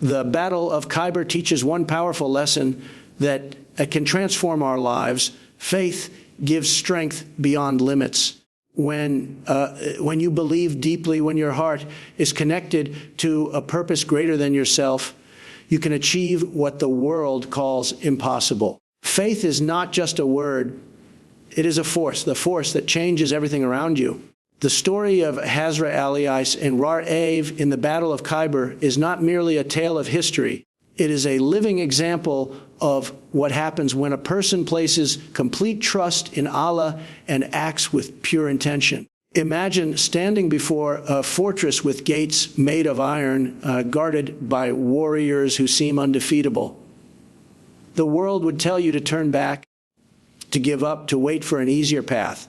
The Battle of Khyber teaches one powerful lesson that can transform our lives. Faith gives strength beyond limits. When you believe deeply, when your heart is connected to a purpose greater than yourself, you can achieve what the world calls impossible. Faith is not just a word. It is a force, the force that changes everything around you. The story of Hazrat Ali and Ra'av in the Battle of Khyber is not merely a tale of history. It is a living example of what happens when a person places complete trust in Allah and acts with pure intention. Imagine standing before a fortress with gates made of iron, guarded by warriors who seem undefeatable. The world would tell you to turn back, to give up, to wait for an easier path.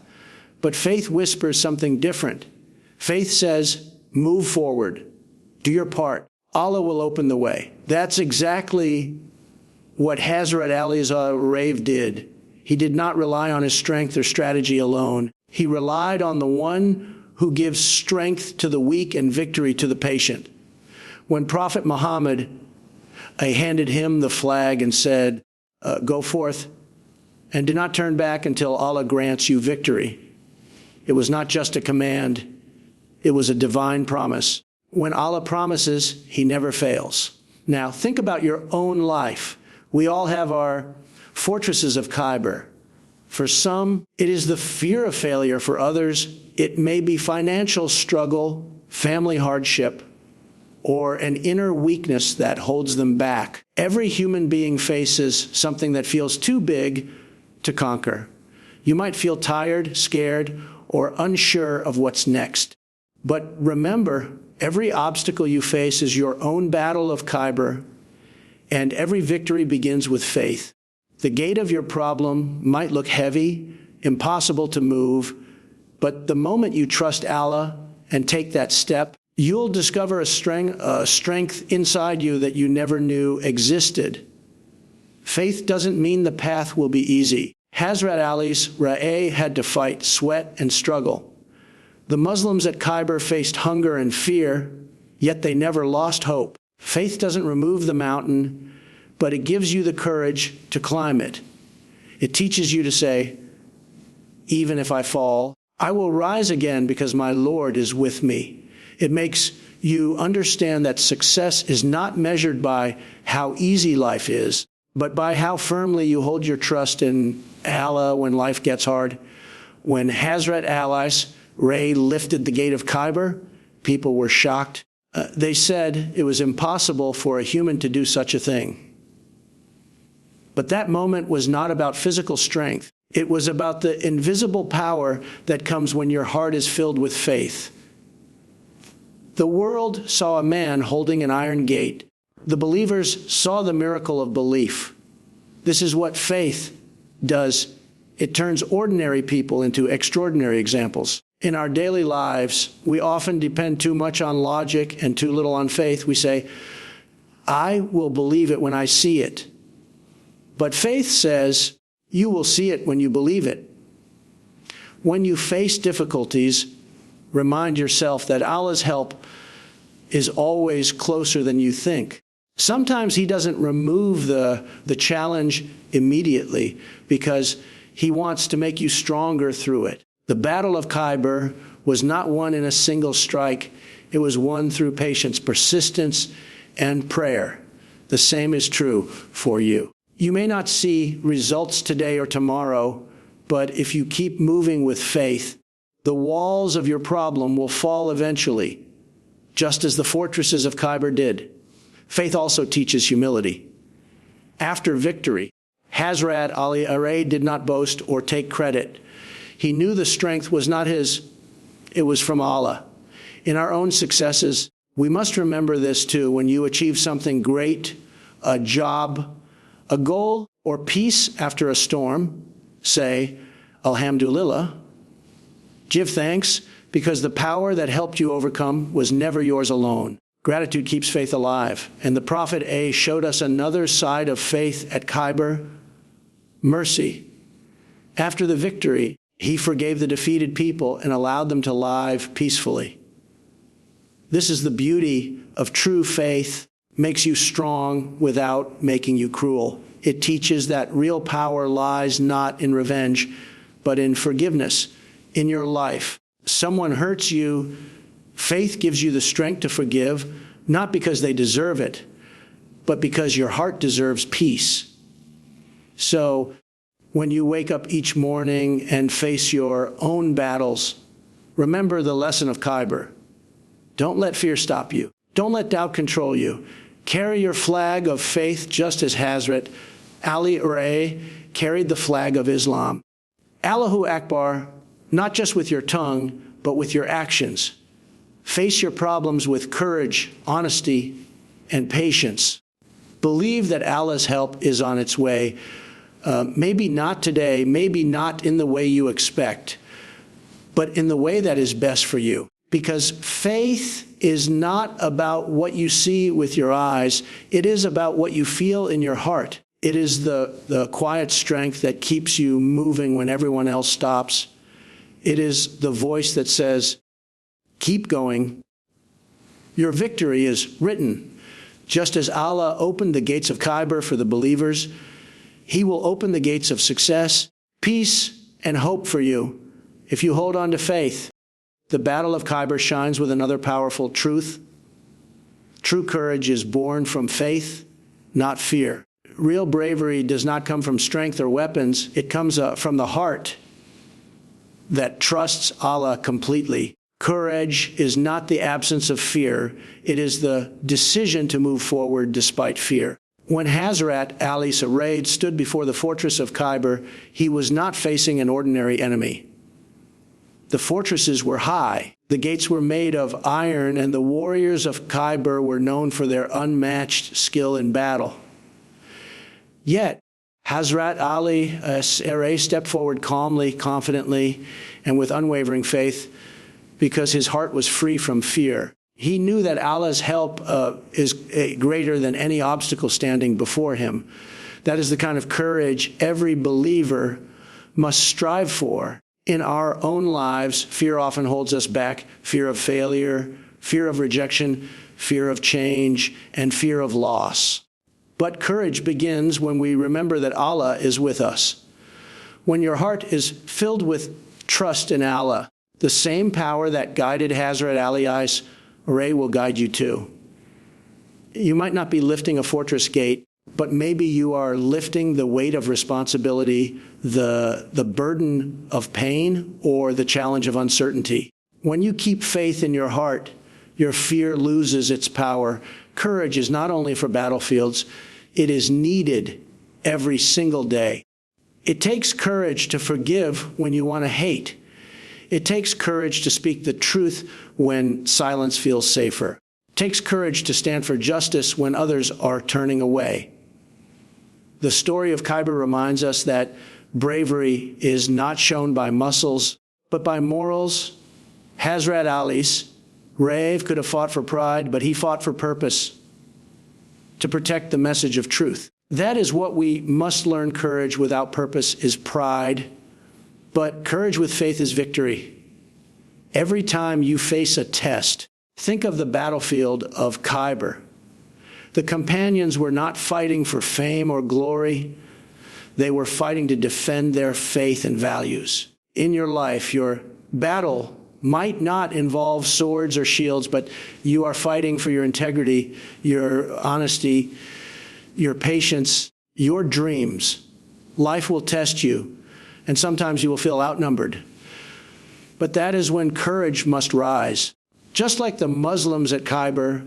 But faith whispers something different. Faith says, move forward, do your part. Allah will open the way. That's exactly what Hazrat Ali's Rave did. He did not rely on his strength or strategy alone. He relied on the one who gives strength to the weak and victory to the patient. When Prophet Muhammad handed him the flag and said, go forth and do not turn back until Allah grants you victory. It was not just a command, it was a divine promise. When Allah promises, He never fails. Now, think about your own life. We all have our fortresses of Khyber. For some, it is the fear of failure. For others, it may be financial struggle, family hardship, or an inner weakness that holds them back. Every human being faces something that feels too big to conquer. You might feel tired, scared, or unsure of what's next. But remember, every obstacle you face is your own battle of Khyber, and every victory begins with faith. The gate of your problem might look heavy, impossible to move, but the moment you trust Allah and take that step, you'll discover a strength inside you that you never knew existed. Faith doesn't mean the path will be easy. Hazrat Ali's Ra'av had to fight, sweat, and struggle. The Muslims at Khyber faced hunger and fear, yet they never lost hope. Faith doesn't remove the mountain, but it gives you the courage to climb it. It teaches you to say, even if I fall, I will rise again because my Lord is with me. It makes you understand that success is not measured by how easy life is, but by how firmly you hold your trust in Allah when life gets hard. When Hazrat Ali's Ray lifted the gate of Khyber, people were shocked. They said it was impossible for a human to do such a thing. But that moment was not about physical strength. It was about the invisible power that comes when your heart is filled with faith. The world saw a man holding an iron gate. The believers saw the miracle of belief. This is what faith does. It turns ordinary people into extraordinary examples. In our daily lives, we often depend too much on logic and too little on faith. We say, I will believe it when I see it. But faith says, you will see it when you believe it. When you face difficulties, remind yourself that Allah's help is always closer than you think. Sometimes He doesn't remove the challenge immediately because He wants to make you stronger through it. The Battle of Khyber was not won in a single strike. It was won through patience, persistence, and prayer. The same is true for you. You may not see results today or tomorrow, but if you keep moving with faith, the walls of your problem will fall eventually, just as the fortresses of Khyber did. Faith also teaches humility. After victory, Hazrat Ali did not boast or take credit. He knew the strength was not his, it was from Allah. In our own successes, we must remember this too. When you achieve something great, a job, a goal, or peace after a storm, say, Alhamdulillah, give thanks, because the power that helped you overcome was never yours alone. Gratitude keeps faith alive. And the Prophet showed us another side of faith at Khyber, mercy. After the victory, he forgave the defeated people and allowed them to live peacefully. This is the beauty of true faith. makes you strong without making you cruel. It teaches that real power lies not in revenge, but in forgiveness in your life. Someone hurts you, faith gives you the strength to forgive, not because they deserve it, but because your heart deserves peace. So when you wake up each morning and face your own battles, remember the lesson of Khyber. Don't let fear stop you. Don't let doubt control you. Carry your flag of faith just as Hazrat Ali carried the flag of Islam. Allahu Akbar, not just with your tongue, but with your actions. Face your problems with courage, honesty, and patience. Believe that Allah's help is on its way. Maybe not today, maybe not in the way you expect, but in the way that is best for you. Because faith is not about what you see with your eyes. It is about what you feel in your heart. It is the quiet strength that keeps you moving when everyone else stops. It is the voice that says, keep going. Your victory is written. Just as Allah opened the gates of Khyber for the believers, He will open the gates of success, peace, and hope for you if you hold on to faith. The Battle of Khyber shines with another powerful truth. True courage is born from faith, not fear. Real bravery does not come from strength or weapons. It comes from the heart that trusts Allah completely. Courage is not the absence of fear. It is the decision to move forward despite fear. When Hazrat Ali stood before the Fortress of Khyber, he was not facing an ordinary enemy. The fortresses were high, the gates were made of iron, and the warriors of Khyber were known for their unmatched skill in battle. Yet, Hazrat Ali stepped forward calmly, confidently, and with unwavering faith, because his heart was free from fear. He knew that Allah's help is greater than any obstacle standing before him. That is the kind of courage every believer must strive for. In our own lives, fear often holds us back. Fear of failure, fear of rejection, fear of change, and fear of loss. But courage begins when we remember that Allah is with us. When your heart is filled with trust in Allah, the same power that guided Hazrat Ali will guide you too. You might not be lifting a fortress gate, but maybe you are lifting the weight of responsibility, the burden of pain, or the challenge of uncertainty. When you keep faith in your heart, your fear loses its power. Courage is not only for battlefields, it is needed every single day. It takes courage to forgive when you want to hate. It takes courage to speak the truth when silence feels safer. It takes courage to stand for justice when others are turning away. The story of Khyber reminds us that bravery is not shown by muscles, but by morals. Hazrat Ali's brave could have fought for pride, but he fought for purpose, to protect the message of truth. That is what we must learn. Courage without purpose is pride, but courage with faith is victory. Every time you face a test, think of the battlefield of Khyber. The companions were not fighting for fame or glory. They were fighting to defend their faith and values. In your life, your battle might not involve swords or shields, but you are fighting for your integrity, your honesty, your patience, your dreams. Life will test you, and sometimes you will feel outnumbered. But that is when courage must rise. Just like the Muslims at Khyber,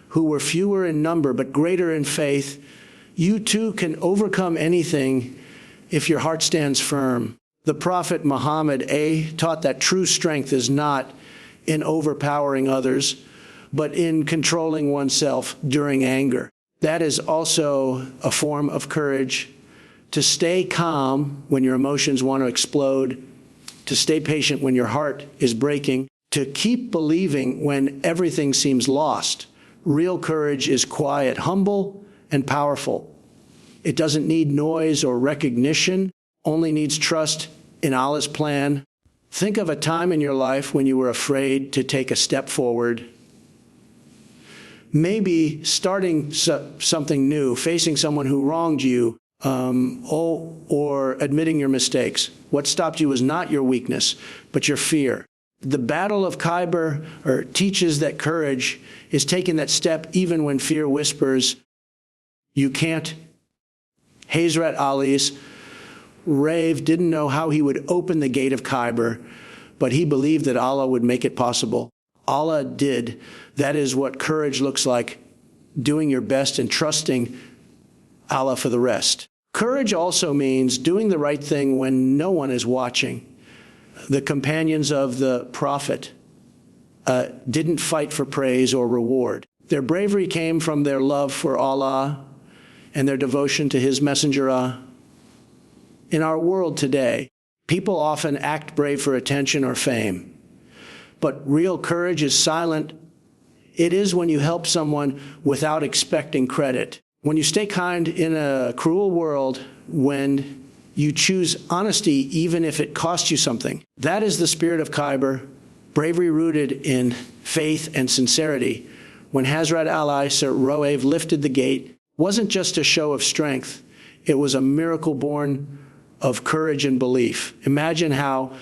who were fewer in number but greater in faith, you too can overcome anything if your heart stands firm. The Prophet Muhammad taught that true strength is not in overpowering others, but in controlling oneself during anger. That is also a form of courage, to stay calm when your emotions want to explode, to stay patient when your heart is breaking, to keep believing when everything seems lost. Real courage is quiet, humble, and powerful. It doesn't need noise or recognition, only needs trust in Allah's plan. Think of a time in your life when you were afraid to take a step forward. Maybe starting something new, facing someone who wronged you, or admitting your mistakes. What stopped you was not your weakness, but your fear. The Battle of Khyber teaches that courage is taking that step even when fear whispers, you can't. Hazrat Ali's rave didn't know how he would open the gate of Khyber, but he believed that Allah would make it possible. Allah did. That is what courage looks like, doing your best and trusting Allah for the rest. Courage also means doing the right thing when no one is watching. The companions of the Prophet didn't fight for praise or reward. Their bravery came from their love for Allah and their devotion to His Messenger. In our world today, people often act brave for attention or fame. But real courage is silent. It is when you help someone without expecting credit. When you stay kind in a cruel world, when you choose honesty even if it costs you something. That is the spirit of Khyber, bravery rooted in faith and sincerity. When Hazrat Ali Roave lifted the gate, wasn't just a show of strength. It was a miracle born of courage and belief. Imagine how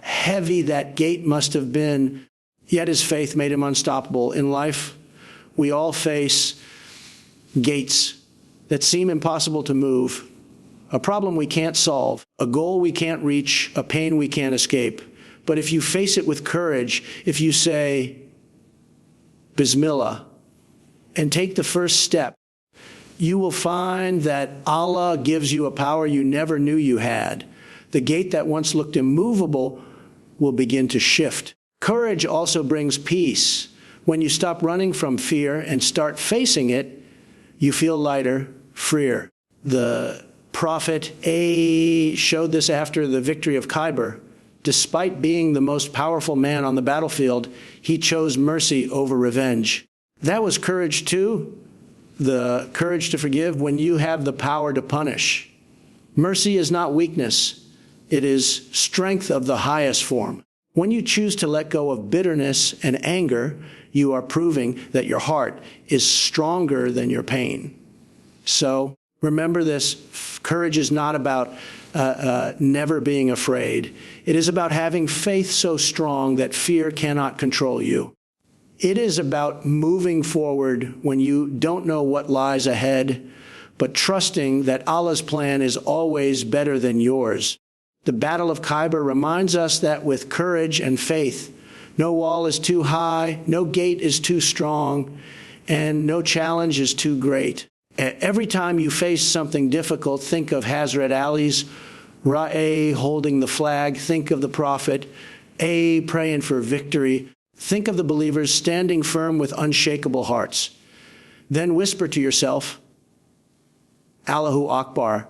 heavy that gate must have been, yet his faith made him unstoppable. In life, we all face gates that seem impossible to move, a problem we can't solve, a goal we can't reach, a pain we can't escape. But if you face it with courage, if you say, Bismillah, and take the first step, you will find that Allah gives you a power you never knew you had. The gate that once looked immovable will begin to shift. Courage also brings peace. When you stop running from fear and start facing it, you feel lighter, freer. The Prophet showed this after the victory of Khyber. Despite being the most powerful man on the battlefield, he chose mercy over revenge. That was courage too, the courage to forgive when you have the power to punish. Mercy is not weakness. It is strength of the highest form. When you choose to let go of bitterness and anger, you are proving that your heart is stronger than your pain. So remember this, courage is not about never being afraid. It is about having faith so strong that fear cannot control you. It is about moving forward when you don't know what lies ahead, but trusting that Allah's plan is always better than yours. The Battle of Khyber reminds us that with courage and faith, no wall is too high, no gate is too strong, and no challenge is too great. Every time you face something difficult, think of Hazrat Ali's Ra'e holding the flag. Think of the Prophet, praying for victory. Think of the believers standing firm with unshakable hearts. Then whisper to yourself, Allahu Akbar,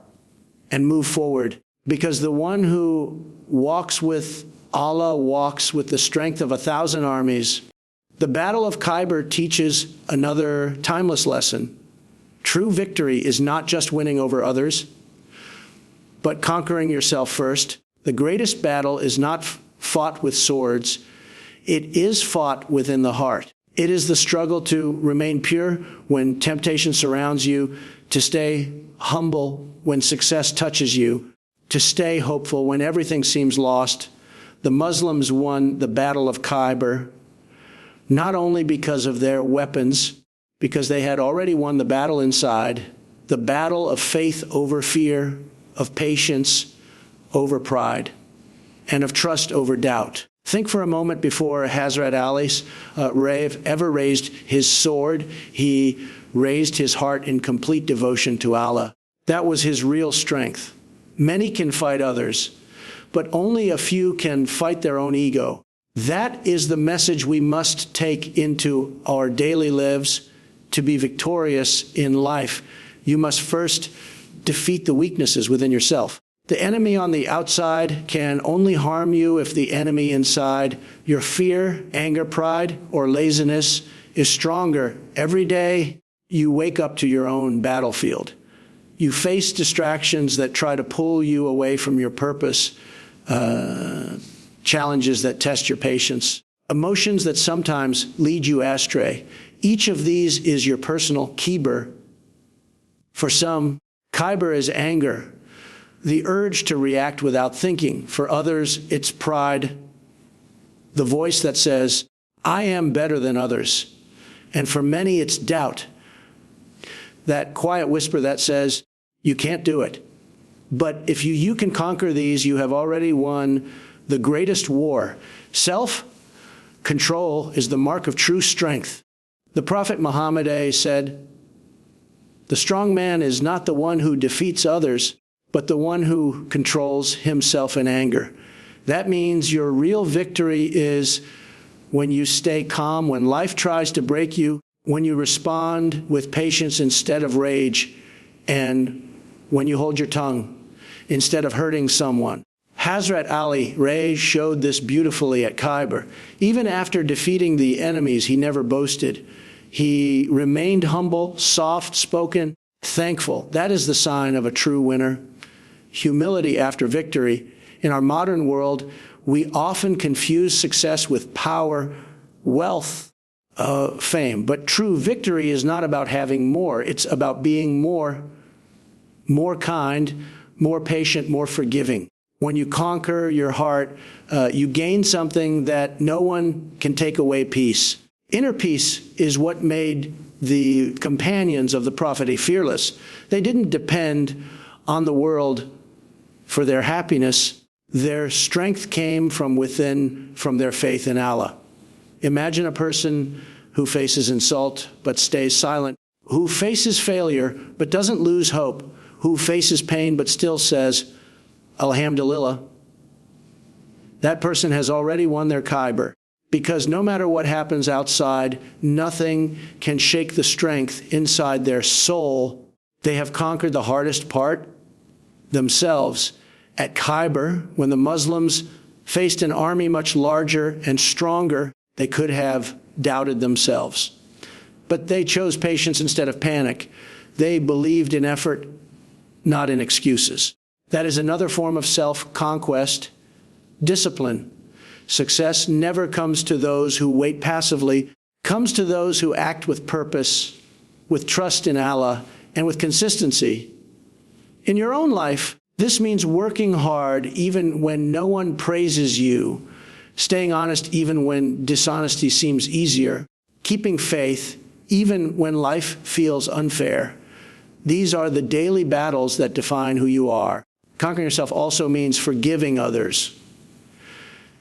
and move forward. Because the one who walks with Allah walks with the strength of 1,000 armies. The Battle of Khyber teaches another timeless lesson. True victory is not just winning over others, but conquering yourself first. The greatest battle is not fought with swords. It is fought within the heart. It is the struggle to remain pure when temptation surrounds you, to stay humble when success touches you, to stay hopeful when everything seems lost. The Muslims won the Battle of Khyber, not only because of their weapons, because they had already won the battle inside, the battle of faith over fear, of patience over pride, and of trust over doubt. Think for a moment before Hazrat Ali's rave ever raised his sword, he raised his heart in complete devotion to Allah. That was his real strength. Many can fight others, but only a few can fight their own ego. That is the message we must take into our daily lives. To be victorious in life, you must first defeat the weaknesses within yourself. The enemy on the outside can only harm you if the enemy inside, your fear, anger, pride, or laziness, is stronger. Every day you wake up to your own battlefield. You face distractions that try to pull you away from your purpose, challenges that test your patience, emotions that sometimes lead you astray. Each of these is your personal Khyber. For some, Khyber is anger, the urge to react without thinking. For others, it's pride, the voice that says, I am better than others. And for many, it's doubt, that quiet whisper that says, you can't do it. But if you can conquer these, you have already won the greatest war. Self-control is the mark of true strength. The Prophet Muhammad said, the strong man is not the one who defeats others, but the one who controls himself in anger. That means your real victory is when you stay calm, when life tries to break you, when you respond with patience instead of rage, and when you hold your tongue instead of hurting someone. Hazrat Ali showed this beautifully at Khyber. Even after defeating the enemies, he never boasted. He remained humble, soft-spoken, thankful. That is the sign of a true winner. Humility after victory. In our modern world, we often confuse success with power, wealth, fame. But true victory is not about having more. It's about being more kind, more patient, more forgiving. When you conquer your heart, you gain something that no one can take away: peace. Inner peace is what made the companions of the Prophet fearless. They didn't depend on the world for their happiness. Their strength came from within, from their faith in Allah. Imagine a person who faces insult but stays silent, who faces failure but doesn't lose hope, who faces pain but still says, Alhamdulillah. That person has already won their Khyber, because no matter what happens outside, nothing can shake the strength inside their soul. They have conquered the hardest part, themselves. At Khyber, when the Muslims faced an army much larger and stronger, they could have doubted themselves. But they chose patience instead of panic. They believed in effort, not in excuses. That is another form of self-conquest, discipline. Success never comes to those who wait passively, comes to those who act with purpose, with trust in Allah, and with consistency. In your own life, this means working hard even when no one praises you, staying honest even when dishonesty seems easier, keeping faith even when life feels unfair. These are the daily battles that define who you are. Conquering yourself also means forgiving others.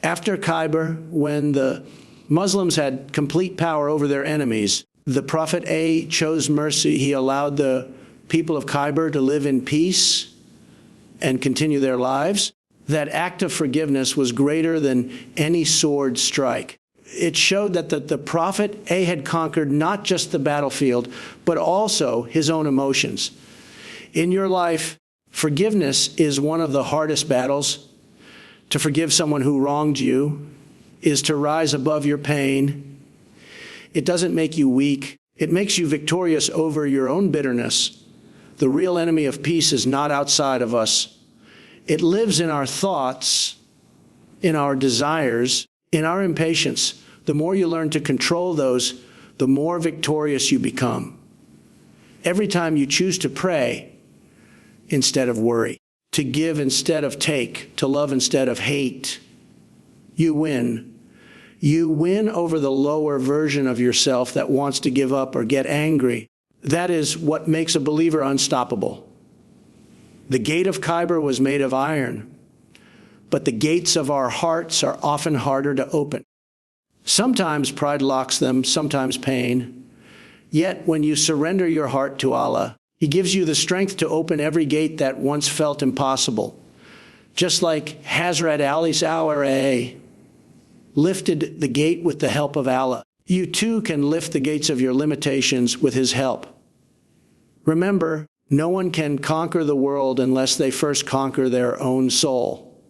After Khyber, when the Muslims had complete power over their enemies, the Prophet chose mercy. He allowed the people of Khyber to live in peace and continue their lives. That act of forgiveness was greater than any sword strike. It showed that the Prophet had conquered not just the battlefield, but also his own emotions. In your life, forgiveness is one of the hardest battles. To forgive someone who wronged you is to rise above your pain. It doesn't make you weak. It makes you victorious over your own bitterness. The real enemy of peace is not outside of us. It lives in our thoughts, in our desires, in our impatience. The more you learn to control those, the more victorious you become. Every time you choose to pray instead of worry, to give instead of take, to love instead of hate, you win. You win over the lower version of yourself that wants to give up or get angry. That is what makes a believer unstoppable. The gate of Khyber was made of iron, but the gates of our hearts are often harder to open. Sometimes pride locks them, sometimes pain. Yet when you surrender your heart to Allah, He gives you the strength to open every gate that once felt impossible. Just like Hazrat Ali lifted the gate with the help of Allah, you too can lift the gates of your limitations with His help. Remember, no one can conquer the world unless they first conquer their own soul.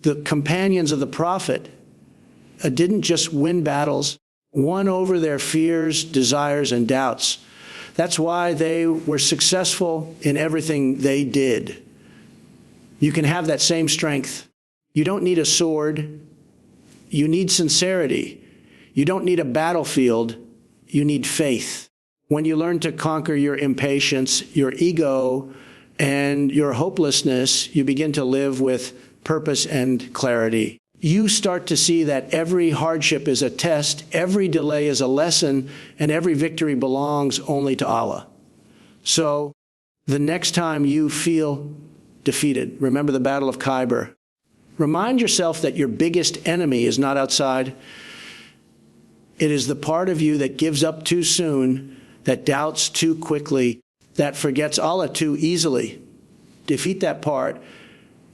The companions of the Prophet didn't just win battles, won over their fears, desires, and doubts. That's why they were successful in everything they did. You can have that same strength. You don't need a sword. You need sincerity. You don't need a battlefield. you need faith. When you learn to conquer your impatience, your ego, and your hopelessness, you begin to live with purpose and clarity. You start to see that every hardship is a test, every delay is a lesson, and every victory belongs only to Allah. So the next time you feel defeated, remember the Battle of Khyber. Remind yourself that your biggest enemy is not outside. It is the part of you that gives up too soon, that doubts too quickly, that forgets Allah too easily. Defeat that part,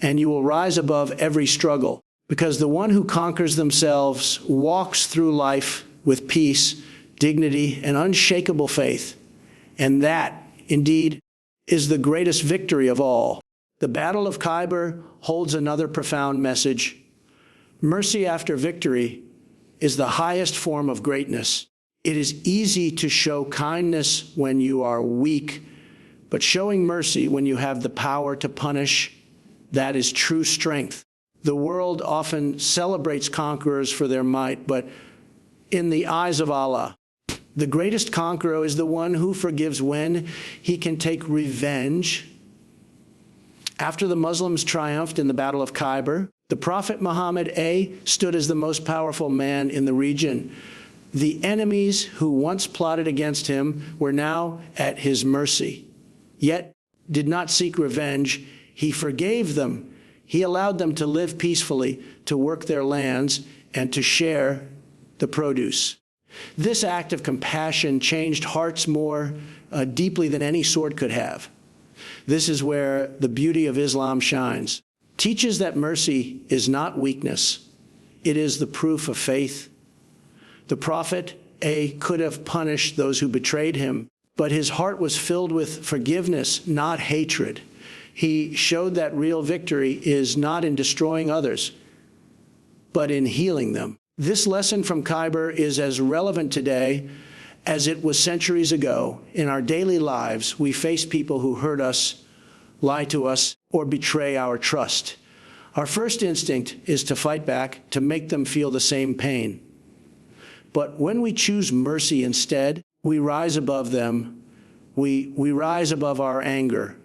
and you will rise above every struggle. Because the one who conquers themselves walks through life with peace, dignity, and unshakable faith. And that, indeed, is the greatest victory of all. The Battle of Khyber holds another profound message. Mercy after victory is the highest form of greatness. It is easy to show kindness when you are weak, but showing mercy when you have the power to punish, that is true strength. The world often celebrates conquerors for their might, but in the eyes of Allah, the greatest conqueror is the one who forgives when he can take revenge. After the Muslims triumphed in the Battle of Khyber, the Prophet Muhammad stood as the most powerful man in the region. The enemies who once plotted against him were now at his mercy, yet did not seek revenge. He forgave them. He allowed them to live peacefully, to work their lands, and to share the produce. This act of compassion changed hearts more deeply than any sword could have. This is where the beauty of Islam shines. Teaches that mercy is not weakness. It is the proof of faith. The Prophet could have punished those who betrayed him, but his heart was filled with forgiveness, not hatred. He showed that real victory is not in destroying others, but in healing them. This lesson from Khyber is as relevant today as it was centuries ago. In our daily lives, we face people who hurt us, lie to us, or betray our trust. Our first instinct is to fight back, to make them feel the same pain. But when we choose mercy instead, we rise above them. We rise above our anger.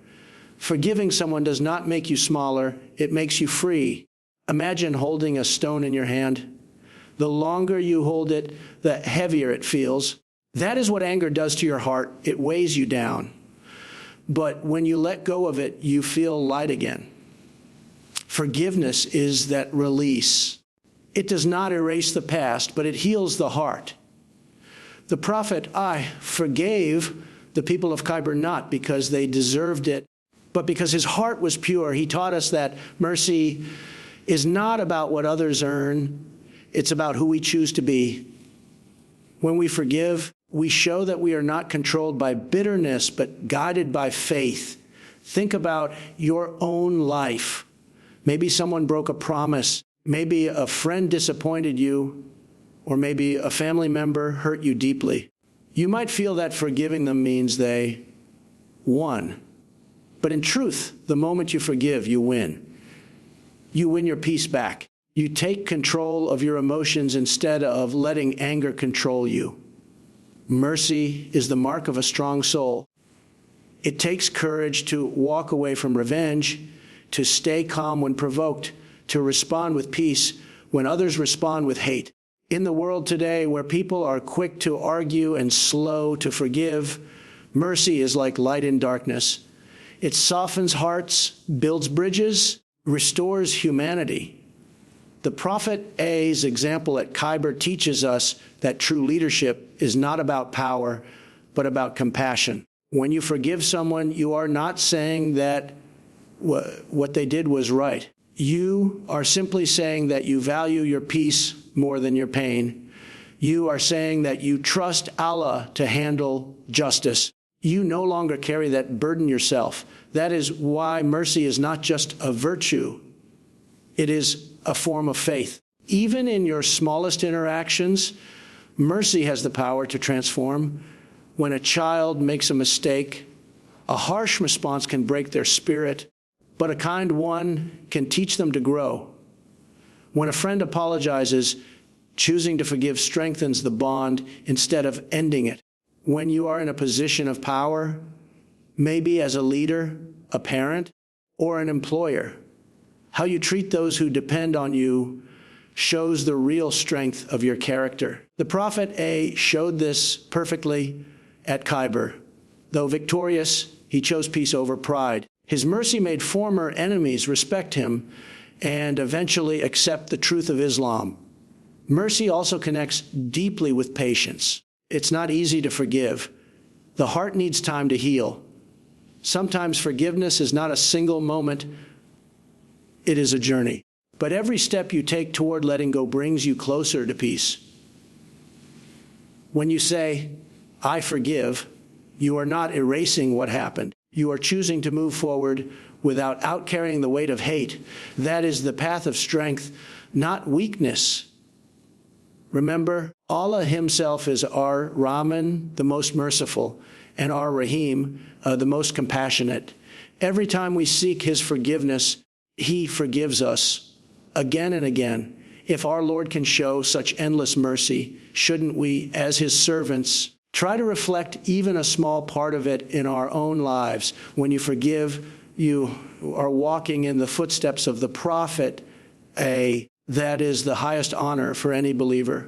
Forgiving someone does not make you smaller, it makes you free. Imagine holding a stone in your hand. The longer you hold it, the heavier it feels. That is what anger does to your heart. It weighs you down. But when you let go of it, you feel light again. Forgiveness is that release. It does not erase the past, but it heals the heart. The Prophet, forgave the people of Khyber not because they deserved it, but because his heart was pure. He taught us that mercy is not about what others earn. It's about who we choose to be. When we forgive, we show that we are not controlled by bitterness, but guided by faith. Think about your own life. Maybe someone broke a promise. Maybe a friend disappointed you, or maybe a family member hurt you deeply. You might feel that forgiving them means they won. But in truth, the moment you forgive, you win. You win your peace back. You take control of your emotions instead of letting anger control you. Mercy is the mark of a strong soul. It takes courage to walk away from revenge, to stay calm when provoked, to respond with peace when others respond with hate. In the world today, where people are quick to argue and slow to forgive, mercy is like light in darkness. It softens hearts, builds bridges, restores humanity. The Prophet A's example at Khyber teaches us that true leadership is not about power, but about compassion. When you forgive someone, you are not saying that what they did was right. You are simply saying that you value your peace more than your pain. You are saying that you trust Allah to handle justice. You no longer carry that burden yourself. That is why mercy is not just a virtue. It is a form of faith. Even in your smallest interactions, mercy has the power to transform. When a child makes a mistake, a harsh response can break their spirit, but a kind one can teach them to grow. When a friend apologizes, Choosing to forgive strengthens the bond instead of ending it. When you are in a position of power, maybe as a leader, a parent, or an employer, how you treat those who depend on you shows the real strength of your character. The Prophet A showed this perfectly at Khyber. Though victorious, he chose peace over pride. His mercy made former enemies respect him and eventually accept the truth of Islam. Mercy also connects deeply with patience. It's not easy to forgive. The heart needs time to heal. Sometimes forgiveness is not a single moment, it is a journey. But every step you take toward letting go brings you closer to peace. When you say, "I forgive," you are not erasing what happened. You are choosing to move forward without outcarrying the weight of hate. That is the path of strength, not weakness. Remember, Allah himself is our Rahman, the most merciful, and our Rahim, the most compassionate. Every time we seek his forgiveness, he forgives us again and again. If our Lord can show such endless mercy, shouldn't we, as his servants, try to reflect even a small part of it in our own lives? When you forgive, you are walking in the footsteps of the Prophet. That is the highest honor for any believer.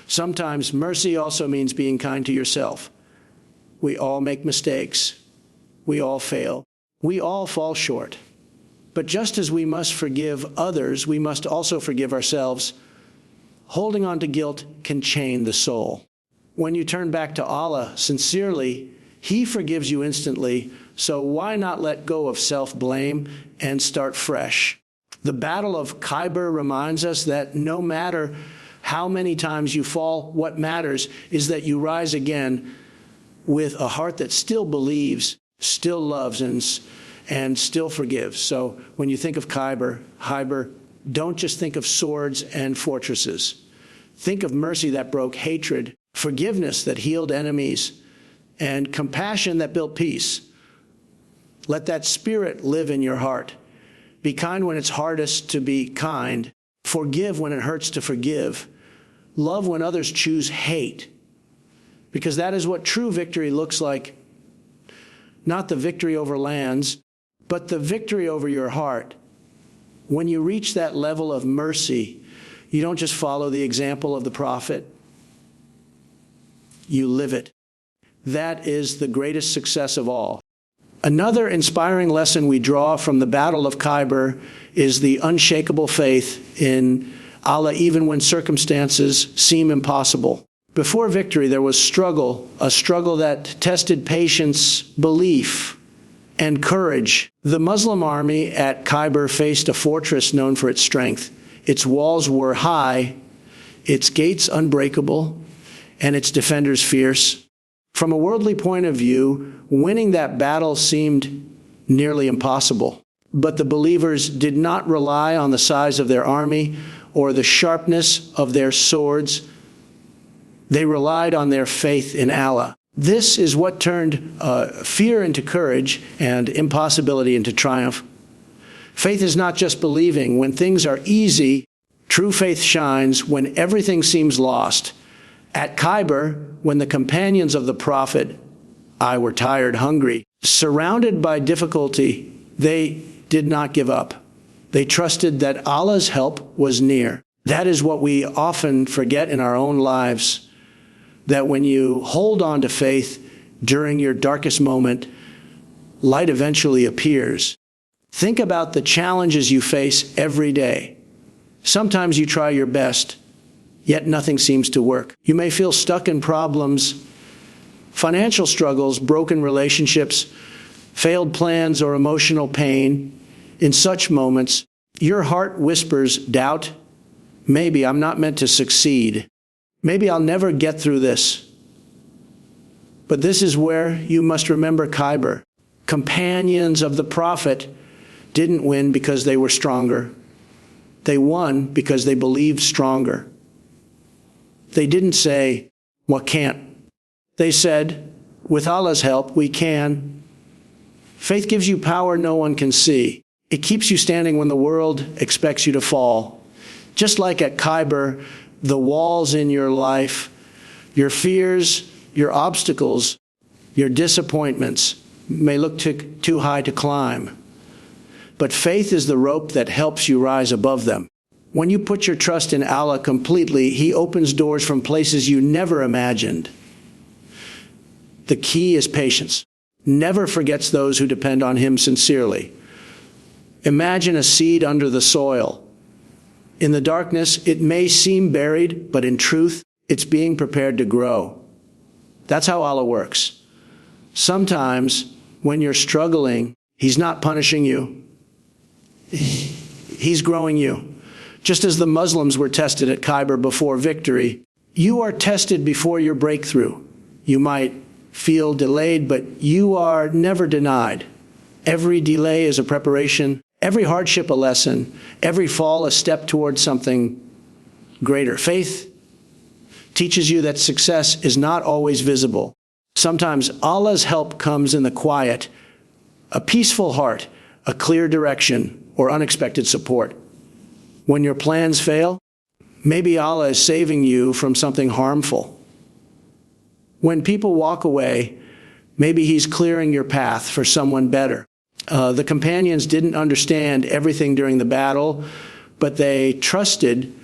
Sometimes mercy also means being kind to yourself. We all make mistakes. We all fail. We all fall short. But just as we must forgive others, we must also forgive ourselves. Holding on to guilt can chain the soul. When you turn back to Allah sincerely, he forgives you instantly, so why not let go of self-blame and start fresh? The Battle of Khyber reminds us that no matter how many times you fall, what matters is that you rise again with a heart that still believes, still loves, and still forgives. So when you think of Khyber, don't just think of swords and fortresses. Think of mercy that broke hatred, forgiveness that healed enemies, and compassion that built peace. Let that spirit live in your heart. Be kind when it's hardest to be kind. Forgive when it hurts to forgive. Love when others choose hate. Because that is what true victory looks like. Not the victory over lands, but the victory over your heart. When you reach that level of mercy, you don't just follow the example of the Prophet. You live it. That is the greatest success of all. Another inspiring lesson we draw from the Battle of Khyber is the unshakable faith in Allah even when circumstances seem impossible. Before victory, there was struggle, a struggle that tested patience, belief, and courage. The Muslim army at Khyber faced a fortress known for its strength. Its walls were high, its gates unbreakable, and its defenders fierce. From a worldly point of view, winning that battle seemed nearly impossible. But the believers did not rely on the size of their army or the sharpness of their swords. They relied on their faith in Allah. This is what turned fear into courage and impossibility into triumph. Faith is not just believing. When things are easy, true faith shines when everything seems lost. At Khyber, when the companions of the Prophet were tired, hungry, surrounded by difficulty, they did not give up. They trusted that Allah's help was near. That is what we often forget in our own lives, that when you hold on to faith during your darkest moment, light eventually appears. Think about the challenges you face every day. Sometimes you try your best, yet nothing seems to work. You may feel stuck in problems, financial struggles, broken relationships, failed plans, or emotional pain. In such moments, your heart whispers doubt. Maybe I'm not meant to succeed. Maybe I'll never get through this. But this is where you must remember Khyber. Companions of the Prophet didn't win because they were stronger. They won because they believed stronger. They didn't say, "What can't?" They said, "With Allah's help, we can." Faith gives you power no one can see. It keeps you standing when the world expects you to fall. Just like at Khyber, the walls in your life, your fears, your obstacles, your disappointments may look too high to climb. But faith is the rope that helps you rise above them. When you put your trust in Allah completely, He opens doors from places you never imagined. The key is patience. Never forgets those who depend on Him sincerely. Imagine a seed under the soil. In the darkness, it may seem buried, but in truth, it's being prepared to grow. That's how Allah works. Sometimes, when you're struggling, He's not punishing you. He's growing you. Just as the Muslims were tested at Khyber before victory, you are tested before your breakthrough. You might feel delayed, but you are never denied. Every delay is a preparation, every hardship a lesson, every fall a step towards something greater. Faith teaches you that success is not always visible. Sometimes Allah's help comes in the quiet, a peaceful heart, a clear direction, or unexpected support. When your plans fail, maybe Allah is saving you from something harmful. When people walk away, maybe He's clearing your path for someone better. The companions didn't understand everything during the battle, but they trusted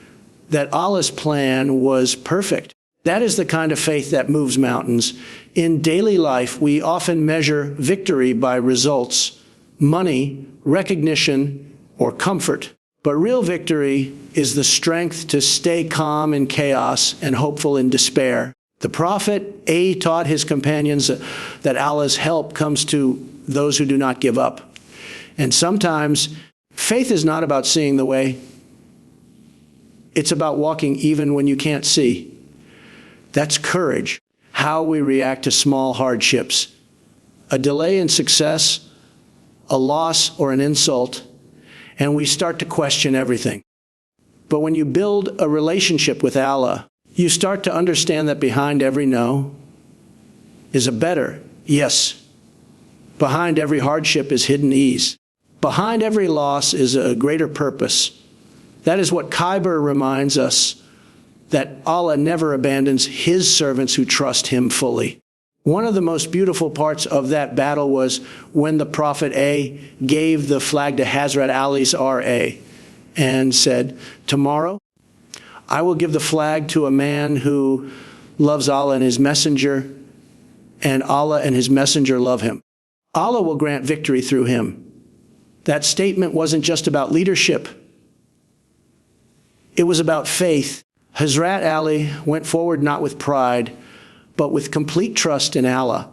that Allah's plan was perfect. That is the kind of faith that moves mountains. In daily life, we often measure victory by results, money, recognition, or comfort. But real victory is the strength to stay calm in chaos and hopeful in despair. The Prophet taught his companions that Allah's help comes to those who do not give up. And sometimes faith is not about seeing the way. It's about walking even when you can't see. That's courage. How we react to small hardships. A delay in success, a loss, or an insult, and we start to question everything. But when you build a relationship with Allah, you start to understand that behind every no is a better yes. Behind every hardship is hidden ease. Behind every loss is a greater purpose. That is what Khyber reminds us, that Allah never abandons His servants who trust Him fully. One of the most beautiful parts of that battle was when the Prophet gave the flag to Hazrat Ali's RA and said, "Tomorrow, I will give the flag to a man who loves Allah and His messenger, and Allah and His messenger love him. Allah will grant victory through him." That statement wasn't just about leadership. It was about faith. Hazrat Ali went forward not with pride, but with complete trust in Allah.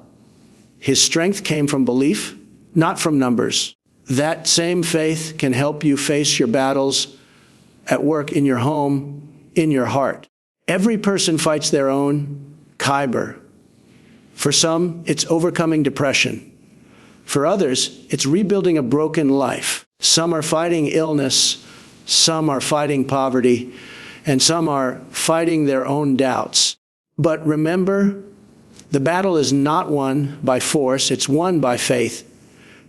His strength came from belief, not from numbers. That same faith can help you face your battles at work, in your home, in your heart. Every person fights their own Khyber. For some, it's overcoming depression. For others, it's rebuilding a broken life. Some are fighting illness, some are fighting poverty, and some are fighting their own doubts. But remember, the battle is not won by force, it's won by faith.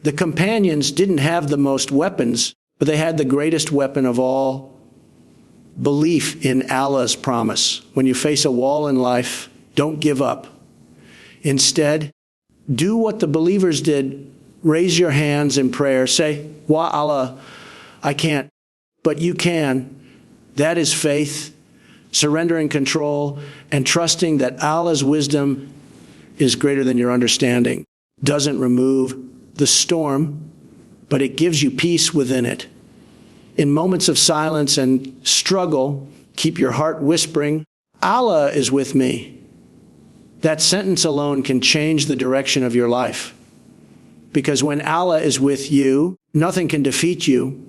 The companions didn't have the most weapons, but they had the greatest weapon of all, belief in Allah's promise. When you face a wall in life, don't give up. Instead, do what the believers did. Raise your hands in prayer. Say, "Wa Allah, I can't, but you can." That is faith, surrendering control, and trusting that Allah's wisdom is greater than your understanding. Doesn't remove the storm, but it gives you peace within it. In moments of silence and struggle, keep your heart whispering, "Allah is with me." That sentence alone can change the direction of your life. Because when Allah is with you, nothing can defeat you.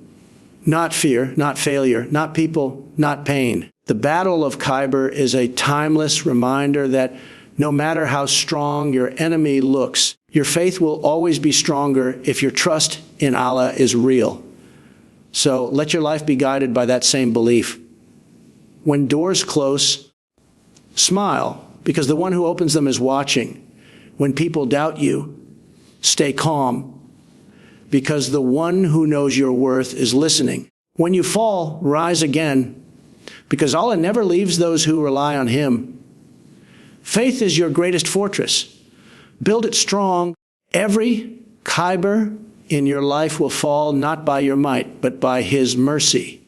Not fear, not failure, not people, not pain. The Battle of Khyber is a timeless reminder that no matter how strong your enemy looks, your faith will always be stronger if your trust in Allah is real. So let your life be guided by that same belief. When doors close, smile, because the one who opens them is watching. When people doubt you, stay calm, because the one who knows your worth is listening. When you fall, rise again, because Allah never leaves those who rely on Him. Faith is your greatest fortress. Build it strong. Every Khyber in your life will fall not by your might, but by His mercy.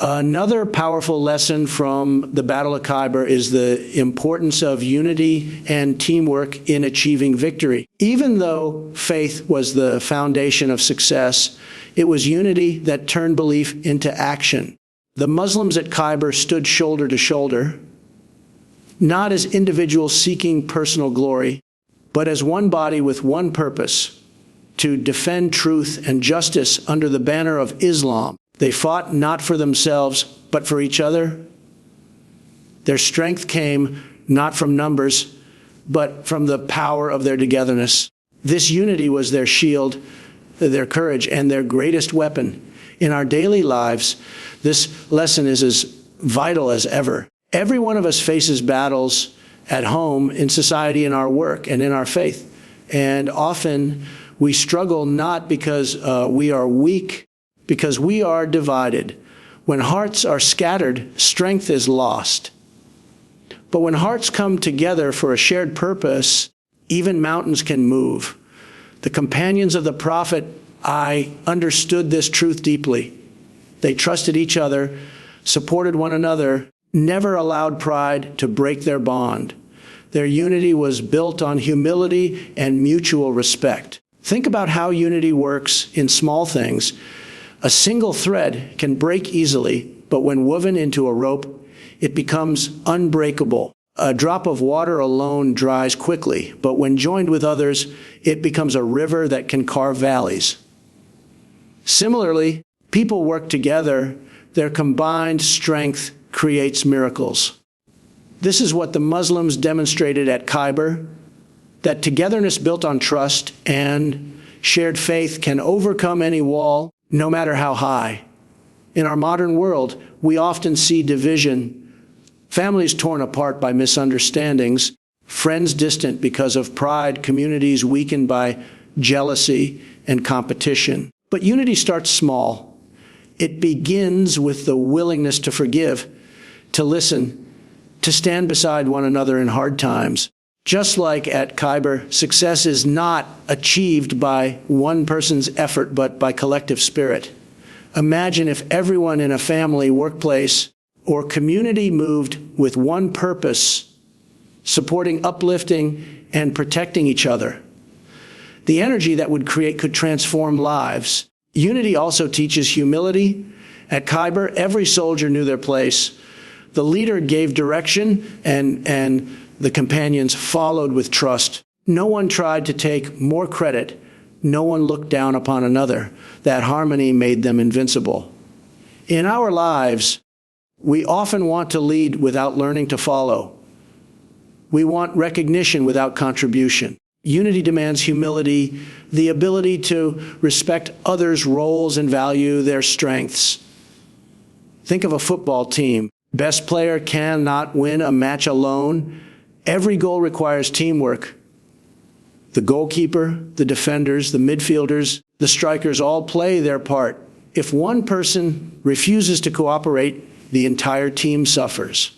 Another powerful lesson from the Battle of Khyber is the importance of unity and teamwork in achieving victory. Even though faith was the foundation of success, it was unity that turned belief into action. The Muslims at Khyber stood shoulder to shoulder, not as individuals seeking personal glory, but as one body with one purpose: to defend truth and justice under the banner of Islam. They fought not for themselves, but for each other. Their strength came not from numbers, but from the power of their togetherness. This unity was their shield, their courage, and their greatest weapon. In our daily lives, this lesson is as vital as ever. Every one of us faces battles at home, in society, in our work, and in our faith. And often we struggle not because we are weak, because we are divided. When hearts are scattered, strength is lost. But when hearts come together for a shared purpose, even mountains can move. The companions of the Prophet, I understood this truth deeply. They trusted each other, supported one another, never allowed pride to break their bond. Their unity was built on humility and mutual respect. Think about how unity works in small things. A single thread can break easily, but when woven into a rope, it becomes unbreakable. A drop of water alone dries quickly, but when joined with others, it becomes a river that can carve valleys. Similarly, people work together. Their combined strength creates miracles. This is what the Muslims demonstrated at Khyber, that togetherness built on trust and shared faith can overcome any wall, no matter how high. In our modern world, we often see division, families torn apart by misunderstandings, friends distant because of pride, communities weakened by jealousy and competition. But unity starts small. It begins with the willingness to forgive, to listen, to stand beside one another in hard times. Just like at Khyber, success is not achieved by one person's effort, but by collective spirit. Imagine if everyone in a family, workplace, or community moved with one purpose, supporting, uplifting, and protecting each other. The energy that would create could transform lives. Unity also teaches humility. At Khyber, every soldier knew their place. The leader gave direction, and the companions followed with trust. No one tried to take more credit. No one looked down upon another. That harmony made them invincible. In our lives, we often want to lead without learning to follow. We want recognition without contribution. Unity demands humility, the ability to respect others' roles and value their strengths. Think of a football team. Best player cannot win a match alone. Every goal requires teamwork. The goalkeeper, the defenders, the midfielders, the strikers all play their part. If one person refuses to cooperate, the entire team suffers.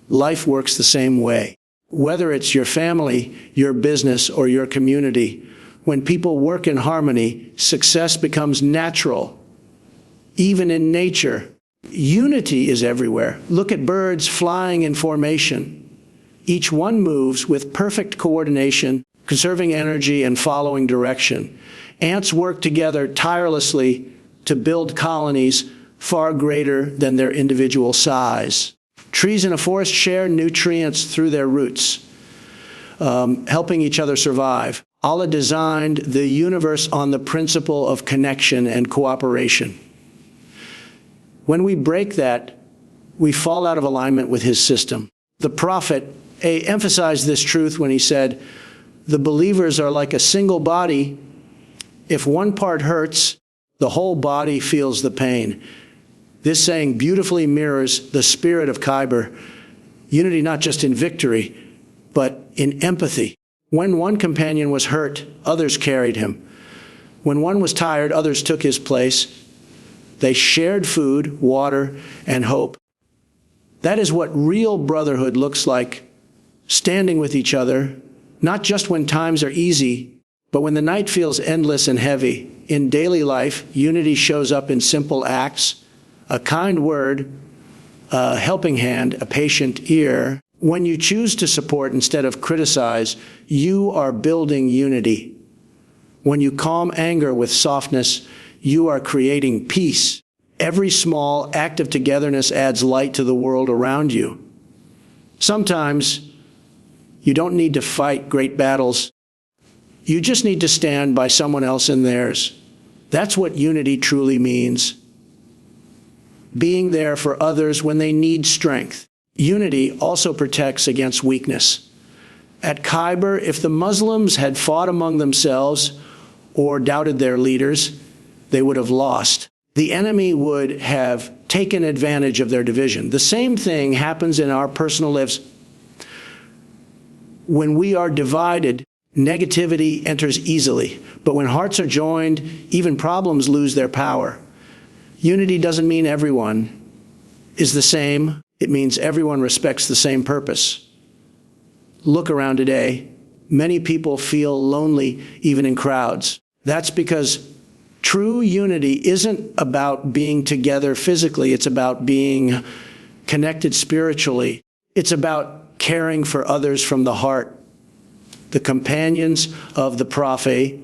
Life works the same way. Whether it's your family, your business, or your community, when people work in harmony, success becomes natural. Even in nature, unity is everywhere. Look at birds flying in formation. Each one moves with perfect coordination, conserving energy and following direction. Ants work together tirelessly to build colonies far greater than their individual size. Trees in a forest share nutrients through their roots, helping each other survive. Allah designed the universe on the principle of connection and cooperation. When we break that, we fall out of alignment with His system. The Prophet emphasized this truth when he said, "The believers are like a single body. If one part hurts, the whole body feels the pain." This saying beautifully mirrors the spirit of Khyber, unity not just in victory, but in empathy. When one companion was hurt, others carried him. When one was tired, others took his place. They shared food, water, and hope. That is what real brotherhood looks like, standing with each other, not just when times are easy, but when the night feels endless and heavy. In daily life, unity shows up in simple acts, a kind word, a helping hand, a patient ear. When you choose to support instead of criticize, you are building unity. When you calm anger with softness, you are creating peace. Every small act of togetherness adds light to the world around you. Sometimes you don't need to fight great battles. You just need to stand by someone else in theirs. That's what unity truly means. Being there for others when they need strength. Unity also protects against weakness. At Khyber, if the Muslims had fought among themselves or doubted their leaders, they would have lost. The enemy would have taken advantage of their division. The same thing happens in our personal lives. When we are divided, negativity enters easily. But when hearts are joined, even problems lose their power. Unity doesn't mean everyone is the same. It means everyone respects the same purpose. Look around today. Many people feel lonely, even in crowds. That's because true unity isn't about being together physically. It's about being connected spiritually. It's about caring for others from the heart. The companions of the Prophet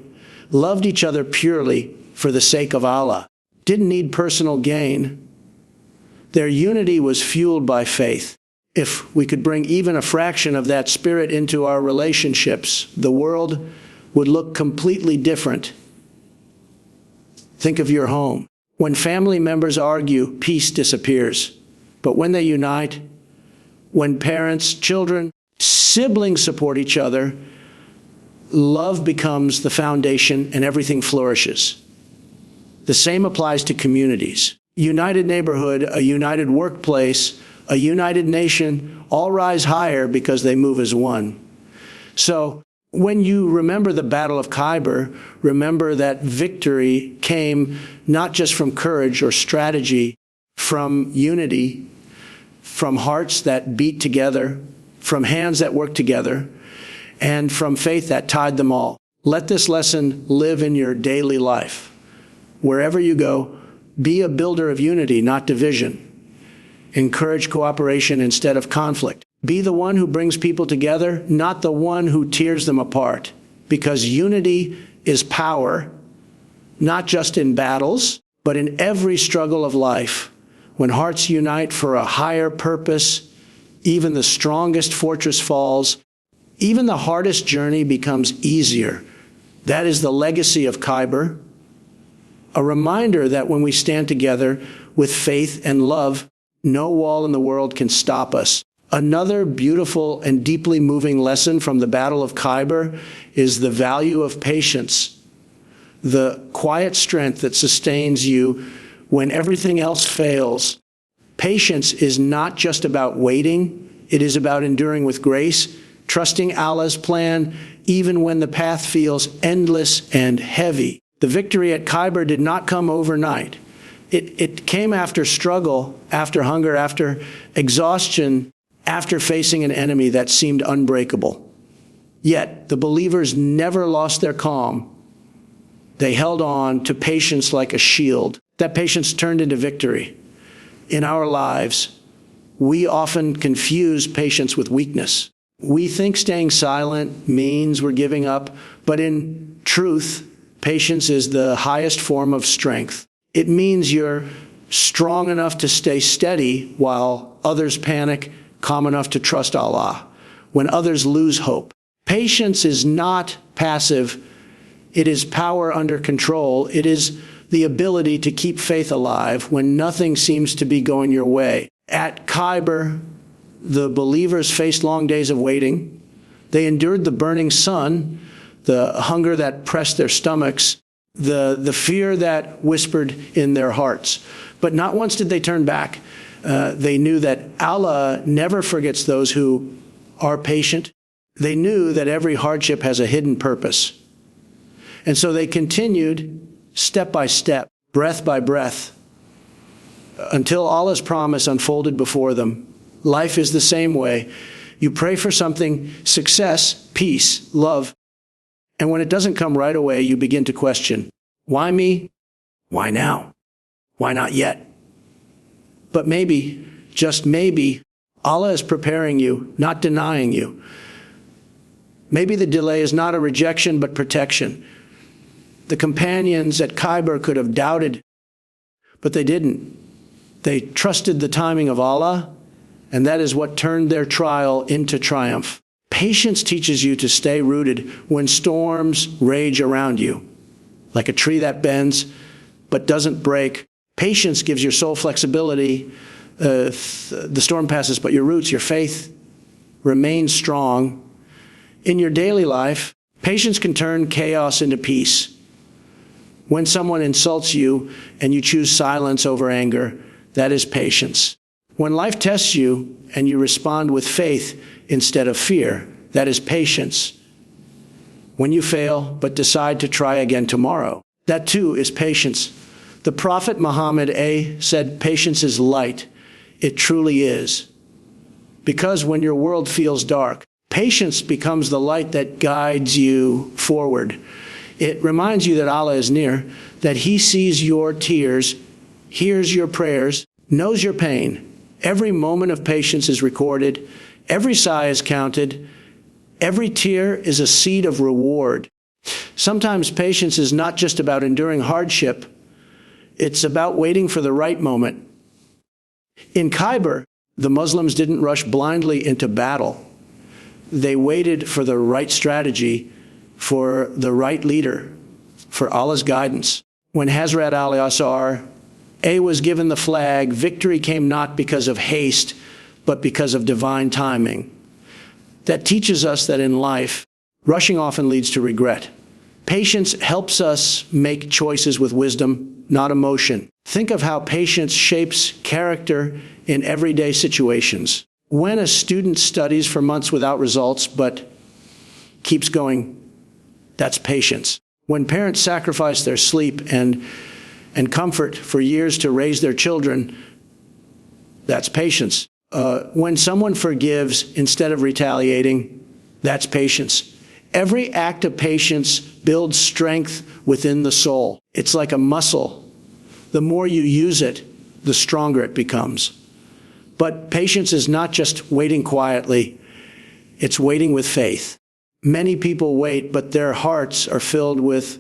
loved each other purely for the sake of Allah, didn't need personal gain. Their unity was fueled by faith. If we could bring even a fraction of that spirit into our relationships, the world would look completely different. Think of your home. When family members argue, peace disappears. But when they unite, when parents, children, siblings support each other, love becomes the foundation and everything flourishes. The same applies to communities. United neighborhood, a united workplace, a united nation, all rise higher because they move as one. So when you remember the Battle of Khyber, remember that victory came not just from courage or strategy, from unity, from hearts that beat together, from hands that work together, and from faith that tied them all. Let this lesson live in your daily life. Wherever you go, be a builder of unity, not division. Encourage cooperation instead of conflict. Be the one who brings people together, not the one who tears them apart. Because unity is power, not just in battles, but in every struggle of life. When hearts unite for a higher purpose, even the strongest fortress falls. Even the hardest journey becomes easier. That is the legacy of Khyber. A reminder that when we stand together with faith and love, no wall in the world can stop us. Another beautiful and deeply moving lesson from the Battle of Khyber is the value of patience, the quiet strength that sustains you when everything else fails. Patience is not just about waiting, it is about enduring with grace, trusting Allah's plan, even when the path feels endless and heavy. The victory at Khyber did not come overnight. It came after struggle, after hunger, after exhaustion, after facing an enemy that seemed unbreakable. Yet, the believers never lost their calm. They held on to patience like a shield. That patience turned into victory. In our lives, we often confuse patience with weakness. We think staying silent means we're giving up, but in truth, patience is the highest form of strength. It means you're strong enough to stay steady while others panic, calm enough to trust Allah when others lose hope. Patience is not passive. It is power under control. It is the ability to keep faith alive when nothing seems to be going your way. At Khyber, the believers faced long days of waiting. They endured the burning sun, the hunger that pressed their stomachs, the fear that whispered in their hearts. But not once did they turn back. They knew that Allah never forgets those who are patient. They knew that every hardship has a hidden purpose. And so they continued step by step, breath by breath, until Allah's promise unfolded before them. Life is the same way. You pray for something, success, peace, love, and when it doesn't come right away, you begin to question, why me? Why now? Why not yet? But maybe, just maybe, Allah is preparing you, not denying you. Maybe the delay is not a rejection, but protection. The companions at Khyber could have doubted, but they didn't. They trusted the timing of Allah, and that is what turned their trial into triumph. Patience teaches you to stay rooted when storms rage around you, like a tree that bends but doesn't break. Patience gives your soul flexibility. The storm passes, but your roots, your faith remains strong. In your daily life, patience can turn chaos into peace. When someone insults you and you choose silence over anger, that is patience. When life tests you and you respond with faith instead of fear, that is patience. When you fail but decide to try again tomorrow, that too is patience. The Prophet Muhammad said, patience is light. It truly is. Because when your world feels dark, patience becomes the light that guides you forward. It reminds you that Allah is near, that He sees your tears, hears your prayers, knows your pain. Every moment of patience is recorded. Every sigh is counted. Every tear is a seed of reward. Sometimes patience is not just about enduring hardship. It's about waiting for the right moment. In Khyber, the Muslims didn't rush blindly into battle. They waited for the right strategy, for the right leader, for Allah's guidance. When Hazrat Ali was given the flag, victory came not because of haste, but because of divine timing. That teaches us that in life, rushing often leads to regret. Patience helps us make choices with wisdom, not emotion. Think of how patience shapes character in everyday situations. When a student studies for months without results, but keeps going, that's patience. When parents sacrifice their sleep and comfort for years to raise their children, that's patience. When someone forgives instead of retaliating, that's patience. Every act of patience builds strength within the soul. It's like a muscle. The more you use it, the stronger it becomes. But patience is not just waiting quietly, it's waiting with faith. Many people wait, but their hearts are filled with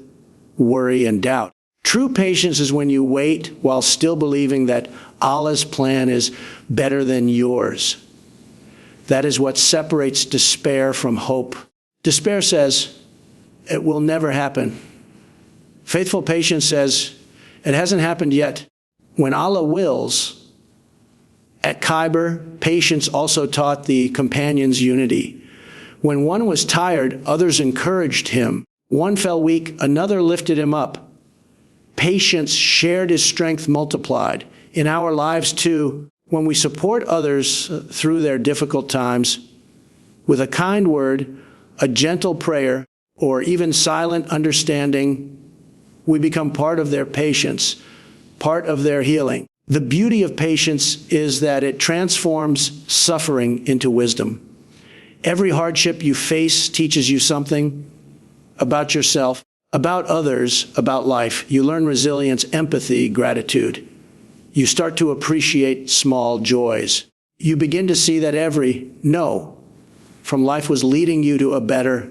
worry and doubt. True patience is when you wait while still believing that Allah's plan is better than yours. That is what separates despair from hope. Despair says, it will never happen. Faithful patience says, it hasn't happened yet. When Allah wills, at Khyber, patience also taught the companions unity. When one was tired, others encouraged him. One fell weak, another lifted him up. Patience shared his strength multiplied. In our lives too, when we support others through their difficult times, with a kind word, a gentle prayer, or even silent understanding, we become part of their patience, part of their healing. The beauty of patience is that it transforms suffering into wisdom. Every hardship you face teaches you something about yourself, about others, about life. You learn resilience, empathy, gratitude. You start to appreciate small joys. You begin to see that every no from life was leading you to a better,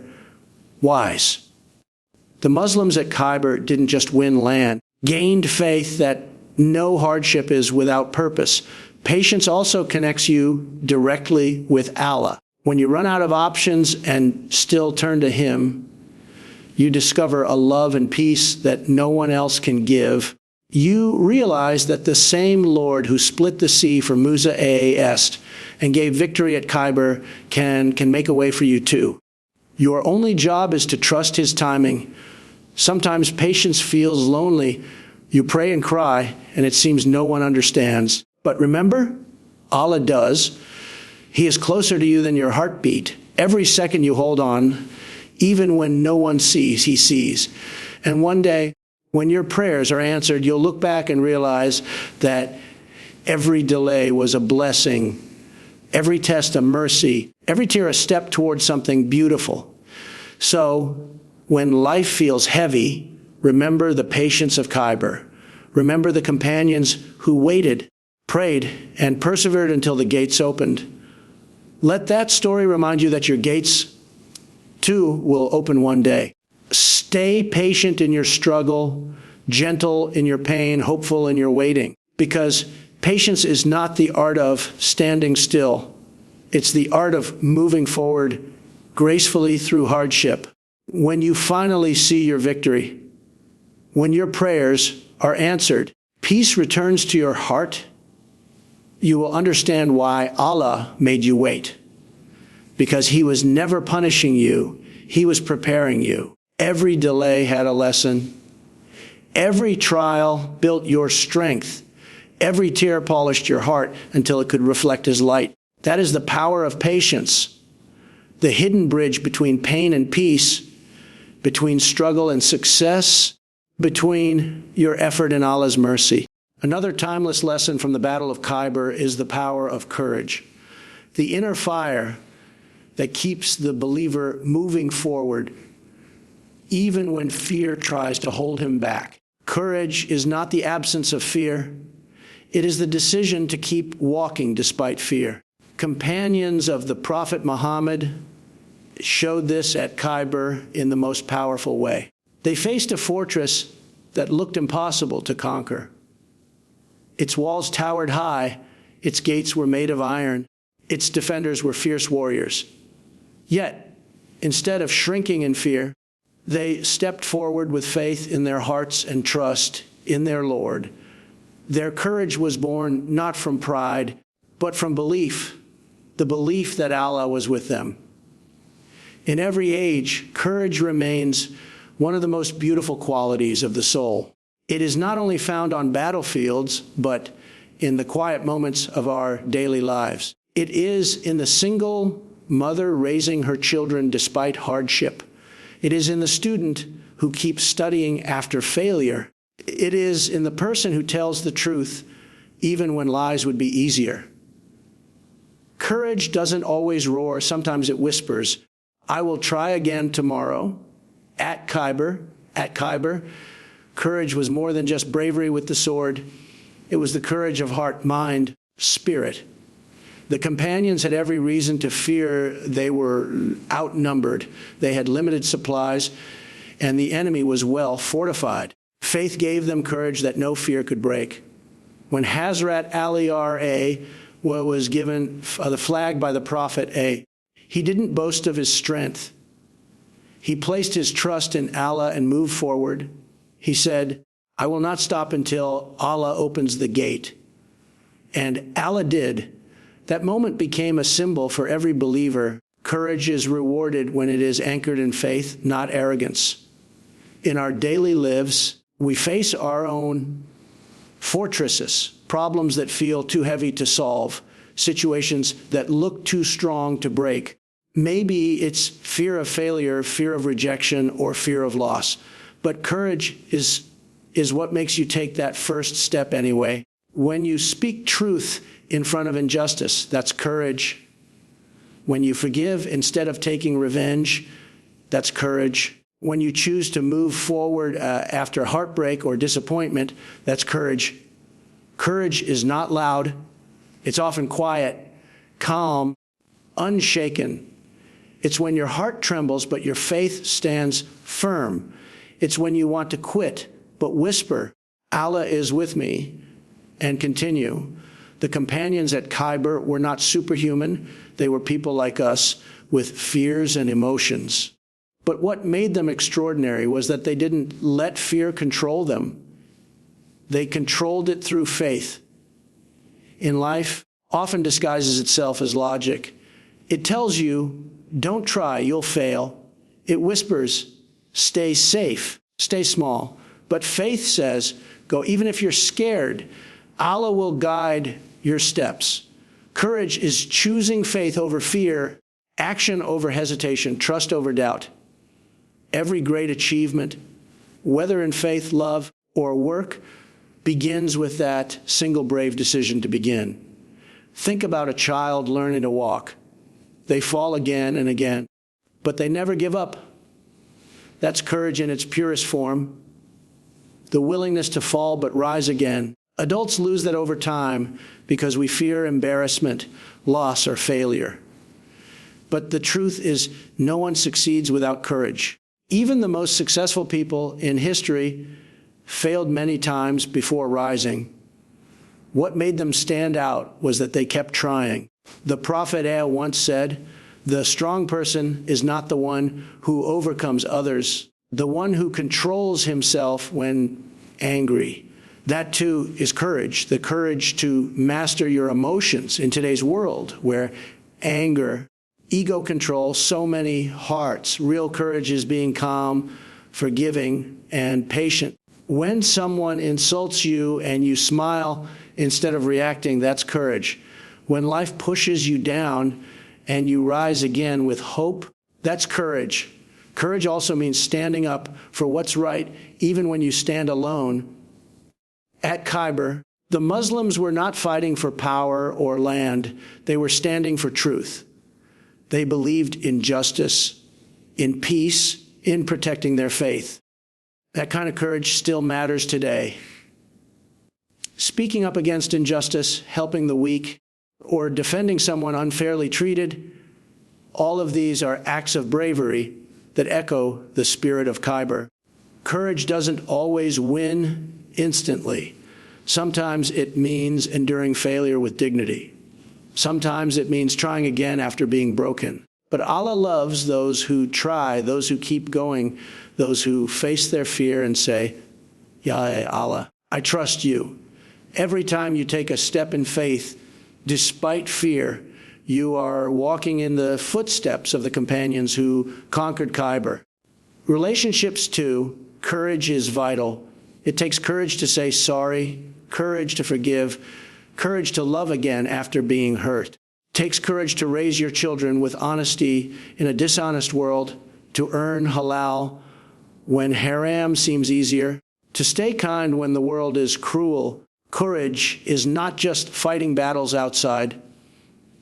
wise. The Muslims at Khyber didn't just win land, gained faith that no hardship is without purpose. Patience also connects you directly with Allah. When you run out of options and still turn to Him, you discover a love and peace that no one else can give. You realize that the same Lord who split the sea for Musa Est and gave victory at Khyber can make a way for you too. Your only job is to trust His timing. Sometimes patience feels lonely. You pray and cry, and it seems no one understands. But remember, Allah does. He is closer to you than your heartbeat. Every second you hold on, even when no one sees, He sees. And one day, when your prayers are answered, you'll look back and realize that every delay was a blessing every test a mercy, every tear a step towards something beautiful. So when life feels heavy, remember the patience of Khyber. Remember the companions who waited, prayed, and persevered until the gates opened. Let that story remind you that your gates, too, will open one day. Stay patient in your struggle, gentle in your pain, hopeful in your waiting, because patience is not the art of standing still. It's the art of moving forward gracefully through hardship. When you finally see your victory, when your prayers are answered, peace returns to your heart. You will understand why Allah made you wait. Because He was never punishing you, He was preparing you. Every delay had a lesson. Every trial built your strength. Every tear polished your heart until it could reflect His light. That is the power of patience, the hidden bridge between pain and peace, between struggle and success, between your effort and Allah's mercy. Another timeless lesson from the Battle of Khyber is the power of courage, the inner fire that keeps the believer moving forward, even when fear tries to hold him back. Courage is not the absence of fear. It is the decision to keep walking despite fear. Companions of the Prophet Muhammad showed this at Khyber in the most powerful way. They faced a fortress that looked impossible to conquer. Its walls towered high, its gates were made of iron, its defenders were fierce warriors. Yet, instead of shrinking in fear, they stepped forward with faith in their hearts and trust in their Lord. Their courage was born not from pride, but from belief, the belief that Allah was with them. In every age, courage remains one of the most beautiful qualities of the soul. It is not only found on battlefields, but in the quiet moments of our daily lives. It is in the single mother raising her children despite hardship. It is in the student who keeps studying after failure. It is in the person who tells the truth even when lies would be easier. Courage doesn't always roar. Sometimes it whispers, "I will try again tomorrow." At Khyber, courage was more than just bravery with the sword. It was the courage of heart, mind, spirit. The companions had every reason to fear they were outnumbered. They had limited supplies, and the enemy was well fortified. Faith gave them courage that no fear could break. When Hazrat Ali R.A. was given the flag by the Prophet A., he didn't boast of his strength. He placed his trust in Allah and moved forward. He said, "I will not stop until Allah opens the gate." And Allah did. That moment became a symbol for every believer. Courage is rewarded when it is anchored in faith, not arrogance. In our daily lives, we face our own fortresses, problems that feel too heavy to solve, situations that look too strong to break. Maybe it's fear of failure, fear of rejection, or fear of loss. But courage is what makes you take that first step anyway. When you speak truth in front of injustice, that's courage. When you forgive instead of taking revenge, that's courage. When you choose to move forward after heartbreak or disappointment, that's courage. Courage is not loud. It's often quiet, calm, unshaken. It's when your heart trembles, but your faith stands firm. It's when you want to quit, but whisper, "Allah is with me," and continue. The companions at Khyber were not superhuman. They were people like us with fears and emotions. But what made them extraordinary was that they didn't let fear control them. They controlled it through faith. In life, often disguises itself as logic. It tells you, "Don't try, you'll fail." It whispers, "Stay safe, stay small." But faith says, "Go, even if you're scared, Allah will guide your steps." Courage is choosing faith over fear, action over hesitation, trust over doubt. Every great achievement, whether in faith, love, or work, begins with that single brave decision to begin. Think about a child learning to walk. They fall again and again, but they never give up. That's courage in its purest form, the willingness to fall but rise again. Adults lose that over time because we fear embarrassment, loss, or failure. But the truth is, no one succeeds without courage. Even the most successful people in history failed many times before rising. What made them stand out was that they kept trying. The prophet once said, "The strong person is not the one who overcomes others, the one who controls himself when angry." That too is courage, the courage to master your emotions in today's world where anger, ego control so many hearts. Real courage is being calm, forgiving, and patient. When someone insults you and you smile instead of reacting, that's courage. When life pushes you down and you rise again with hope, that's courage. Courage also means standing up for what's right, even when you stand alone. At Khyber, the Muslims were not fighting for power or land. They were standing for truth. They believed in justice, in peace, in protecting their faith. That kind of courage still matters today. Speaking up against injustice, helping the weak, or defending someone unfairly treated, all of these are acts of bravery that echo the spirit of Khyber. Courage doesn't always win instantly. Sometimes it means enduring failure with dignity. Sometimes it means trying again after being broken. But Allah loves those who try, those who keep going, those who face their fear and say, "Ya Allah, I trust you." Every time you take a step in faith, despite fear, you are walking in the footsteps of the companions who conquered Khyber. Relationships too, courage is vital. It takes courage to say sorry, courage to forgive, courage to love again after being hurt. It takes courage to raise your children with honesty in a dishonest world, to earn halal when haram seems easier, to stay kind when the world is cruel. Courage is not just fighting battles outside.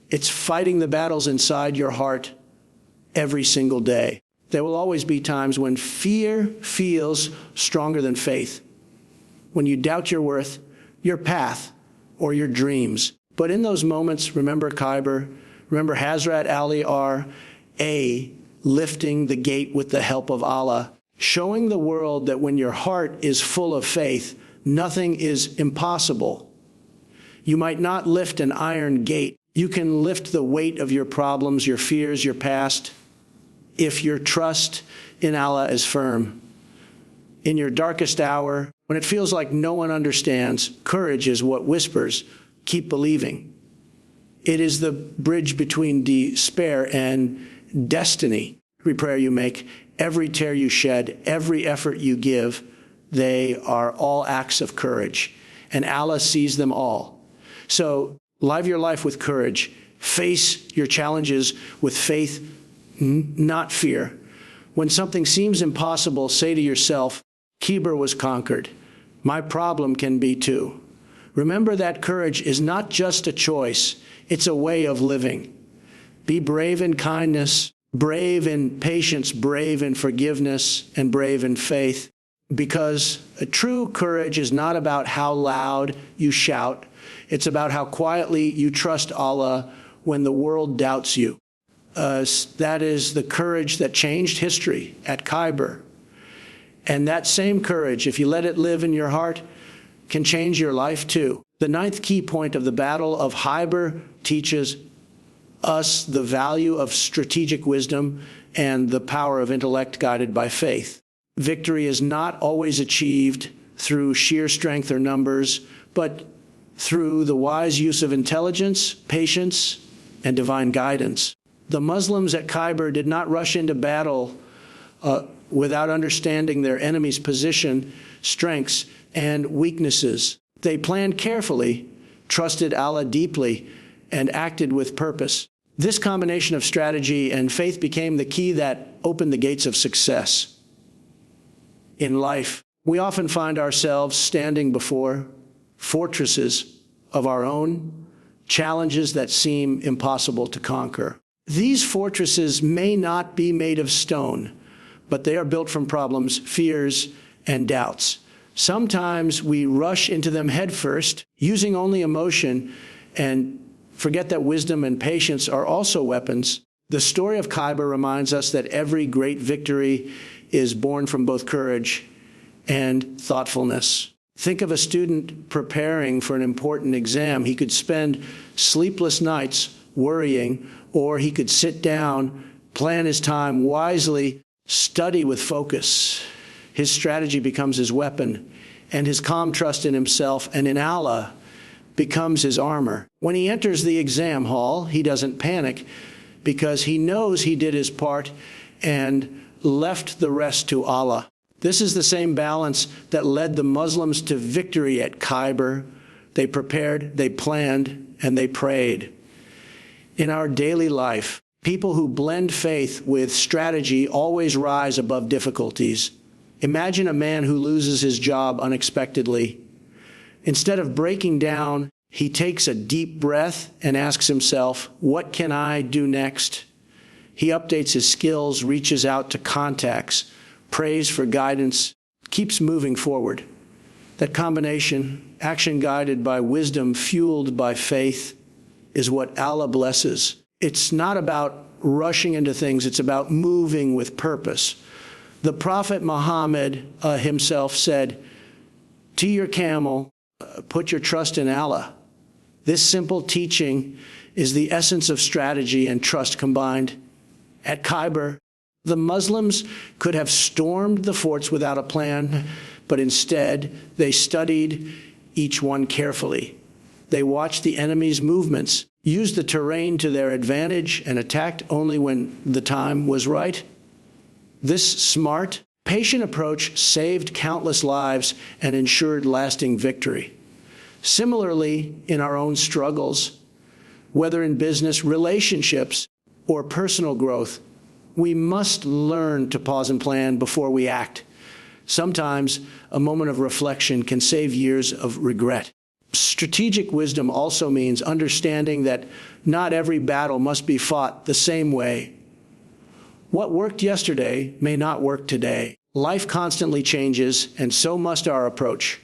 It's fighting the battles inside your heart every single day. There will always be times when fear feels stronger than faith, when you doubt your worth, your path, or your dreams. But in those moments, remember Khyber, remember Hazrat Ali lifting the gate with the help of Allah, showing the world that when your heart is full of faith, nothing is impossible. You might not lift an iron gate. You can lift the weight of your problems, your fears, your past, if your trust in Allah is firm. In your darkest hour, when it feels like no one understands, courage is what whispers, "Keep believing." It is the bridge between despair and destiny. Every prayer you make, every tear you shed, every effort you give, they are all acts of courage, and Allah sees them all. So live your life with courage. Face your challenges with faith, not fear. When something seems impossible, say to yourself, "Khyber was conquered. My problem can be too." Remember that courage is not just a choice, it's a way of living. Be brave in kindness, brave in patience, brave in forgiveness, and brave in faith. Because a true courage is not about how loud you shout. It's about how quietly you trust Allah when the world doubts you. That is the courage that changed history at Khyber. And that same courage, if you let it live in your heart, can change your life too. The ninth key point of the Battle of Khyber teaches us the value of strategic wisdom and the power of intellect guided by faith. Victory is not always achieved through sheer strength or numbers, but through the wise use of intelligence, patience, and divine guidance. The Muslims at Khyber did not rush into battle without understanding their enemy's position, strengths, and weaknesses. They planned carefully, trusted Allah deeply, and acted with purpose. This combination of strategy and faith became the key that opened the gates of success. In life, we often find ourselves standing before fortresses of our own, challenges that seem impossible to conquer. These fortresses may not be made of stone, but they are built from problems, fears, and doubts. Sometimes we rush into them headfirst, using only emotion, and forget that wisdom and patience are also weapons. The story of Khyber reminds us that every great victory is born from both courage and thoughtfulness. Think of a student preparing for an important exam. He could spend sleepless nights worrying, or he could sit down, plan his time wisely, study with focus. His strategy becomes his weapon, and his calm trust in himself and in Allah becomes his armor. When he enters the exam hall, he doesn't panic because he knows he did his part and left the rest to Allah. This is the same balance that led the Muslims to victory at Khyber. They prepared, they planned, and they prayed. In our daily life, people who blend faith with strategy always rise above difficulties. Imagine a man who loses his job unexpectedly. Instead of breaking down, he takes a deep breath and asks himself, what can I do next? He updates his skills, reaches out to contacts, prays for guidance, keeps moving forward. That combination, action guided by wisdom, fueled by faith, is what Allah blesses. It's not about rushing into things, it's about moving with purpose. The Prophet Muhammad himself said, to your camel, put your trust in Allah. This simple teaching is the essence of strategy and trust combined. At Khyber, the Muslims could have stormed the forts without a plan, but instead they studied each one carefully. They watched the enemy's movements, used the terrain to their advantage, and attacked only when the time was right. This smart, patient approach saved countless lives and ensured lasting victory. Similarly, in our own struggles, whether in business, relationships, or personal growth, we must learn to pause and plan before we act. Sometimes a moment of reflection can save years of regret. Strategic wisdom also means understanding that not every battle must be fought the same way. What worked yesterday may not work today. Life constantly changes, and so must our approach.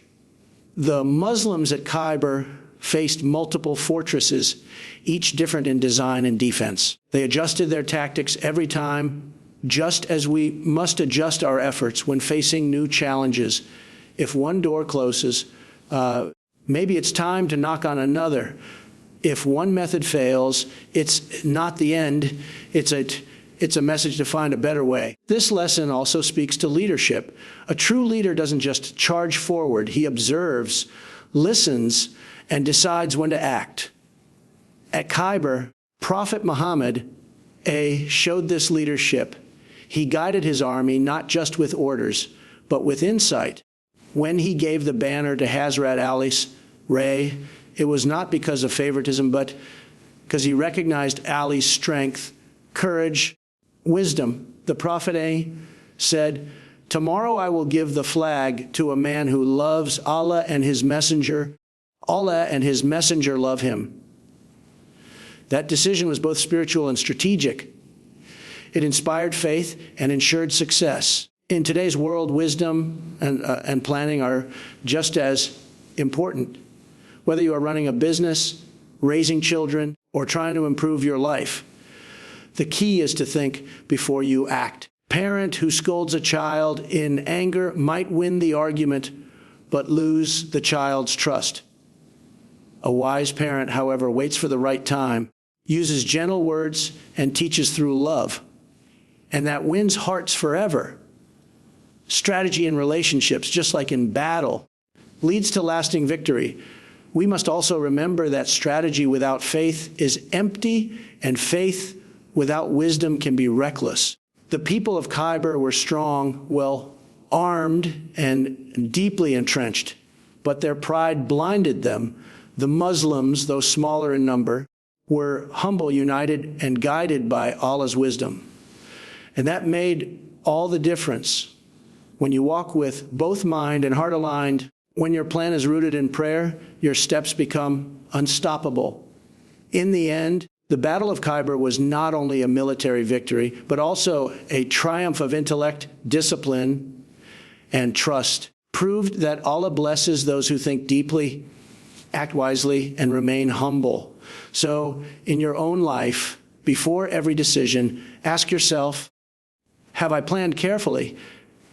The Muslims at Khyber faced multiple fortresses, each different in design and defense. They adjusted their tactics every time, just as we must adjust our efforts when facing new challenges. If one door closes, maybe it's time to knock on another. If one method fails, it's not the end, it's a message to find a better way. This lesson also speaks to leadership. A true leader doesn't just charge forward, he observes, listens, and decides when to act. At Khyber, Prophet Muhammad showed this leadership. He guided his army not just with orders, but with insight. When he gave the banner to Hazrat Ali's Ray, it was not because of favoritism, but because he recognized Ali's strength, courage, wisdom. The Prophet said, tomorrow I will give the flag to a man who loves Allah and his messenger. Allah and his messenger love him. That decision was both spiritual and strategic. It inspired faith and ensured success. In today's world, wisdom and planning are just as important. Whether you are running a business, raising children, or trying to improve your life, the key is to think before you act. A parent who scolds a child in anger might win the argument, but lose the child's trust. A wise parent, however, waits for the right time, uses gentle words, and teaches through love. And that wins hearts forever. Strategy in relationships, just like in battle, leads to lasting victory. We must also remember that strategy without faith is empty, and faith without wisdom can be reckless. The people of Khyber were strong, well armed, and deeply entrenched, but their pride blinded them. The Muslims, though smaller in number, were humble, united, and guided by Allah's wisdom. And that made all the difference. When you walk with both mind and heart aligned, when your plan is rooted in prayer, your steps become unstoppable. In the end, the Battle of Khyber was not only a military victory, but also a triumph of intellect, discipline, and trust. Proved that Allah blesses those who think deeply, act wisely, and remain humble. So, in your own life, before every decision, ask yourself, have I planned carefully?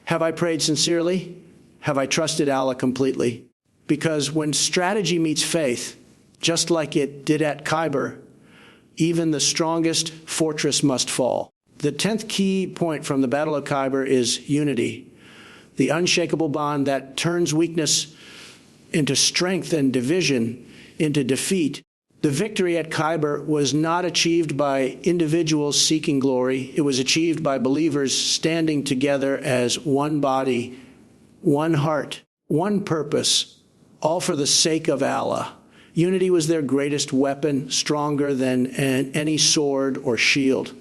Have I prayed sincerely? Have I trusted Allah completely? Because when strategy meets faith, just like it did at Khyber, even the strongest fortress must fall. The 10th key point from the Battle of Khyber is unity, the unshakable bond that turns weakness into strength and division into defeat. The victory at Khyber was not achieved by individuals seeking glory. It was achieved by believers standing together as one body, one heart, one purpose, all for the sake of Allah. Unity was their greatest weapon, stronger than any sword or shield.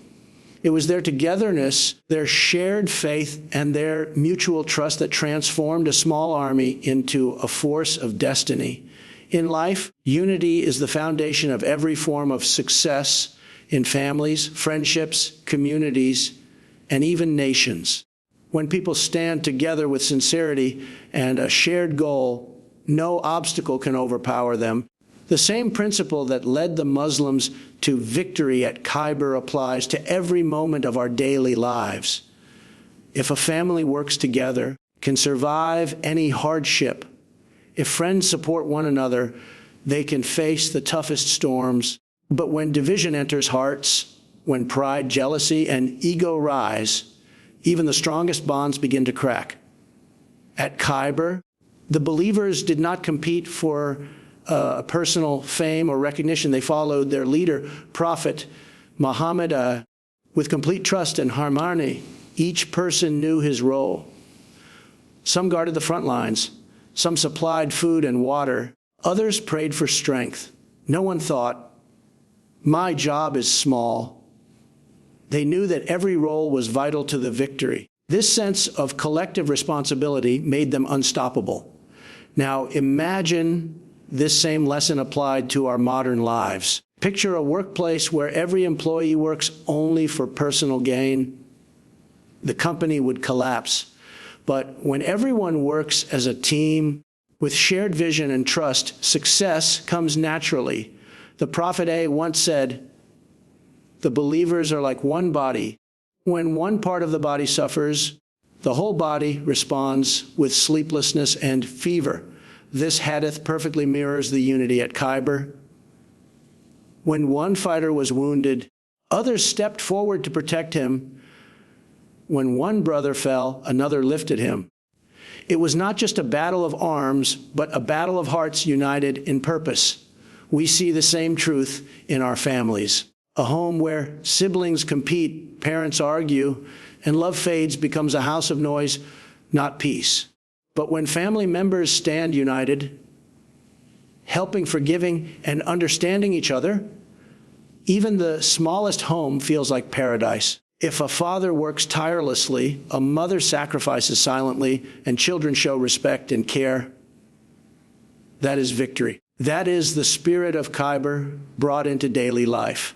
It was their togetherness, their shared faith, and their mutual trust that transformed a small army into a force of destiny. In life, unity is the foundation of every form of success in families, friendships, communities, and even nations. When people stand together with sincerity and a shared goal, no obstacle can overpower them. The same principle that led the Muslims to victory at Khyber applies to every moment of our daily lives. If a family works together, can survive any hardship, if friends support one another, they can face the toughest storms. But when division enters hearts, when pride, jealousy, and ego rise, even the strongest bonds begin to crack. At Khyber, the believers did not compete for personal fame or recognition. They followed their leader, Prophet Muhammad, with complete trust and harmony. Each person knew his role. Some guarded the front lines. Some supplied food and water. Others prayed for strength. No one thought, my job is small. They knew that every role was vital to the victory. This sense of collective responsibility made them unstoppable. Now imagine this same lesson applied to our modern lives. Picture a workplace where every employee works only for personal gain. The company would collapse. But when everyone works as a team with shared vision and trust, success comes naturally. The Prophet A once said, the believers are like one body. When one part of the body suffers, the whole body responds with sleeplessness and fever. This hadith perfectly mirrors the unity at Khyber. When one fighter was wounded, others stepped forward to protect him. When one brother fell, another lifted him. It was not just a battle of arms, but a battle of hearts united in purpose. We see the same truth in our families. A home where siblings compete, parents argue, and love fades becomes a house of noise, not peace. But when family members stand united, helping, forgiving, and understanding each other, even the smallest home feels like paradise. If a father works tirelessly, a mother sacrifices silently, and children show respect and care, that is victory. That is the spirit of Khyber brought into daily life.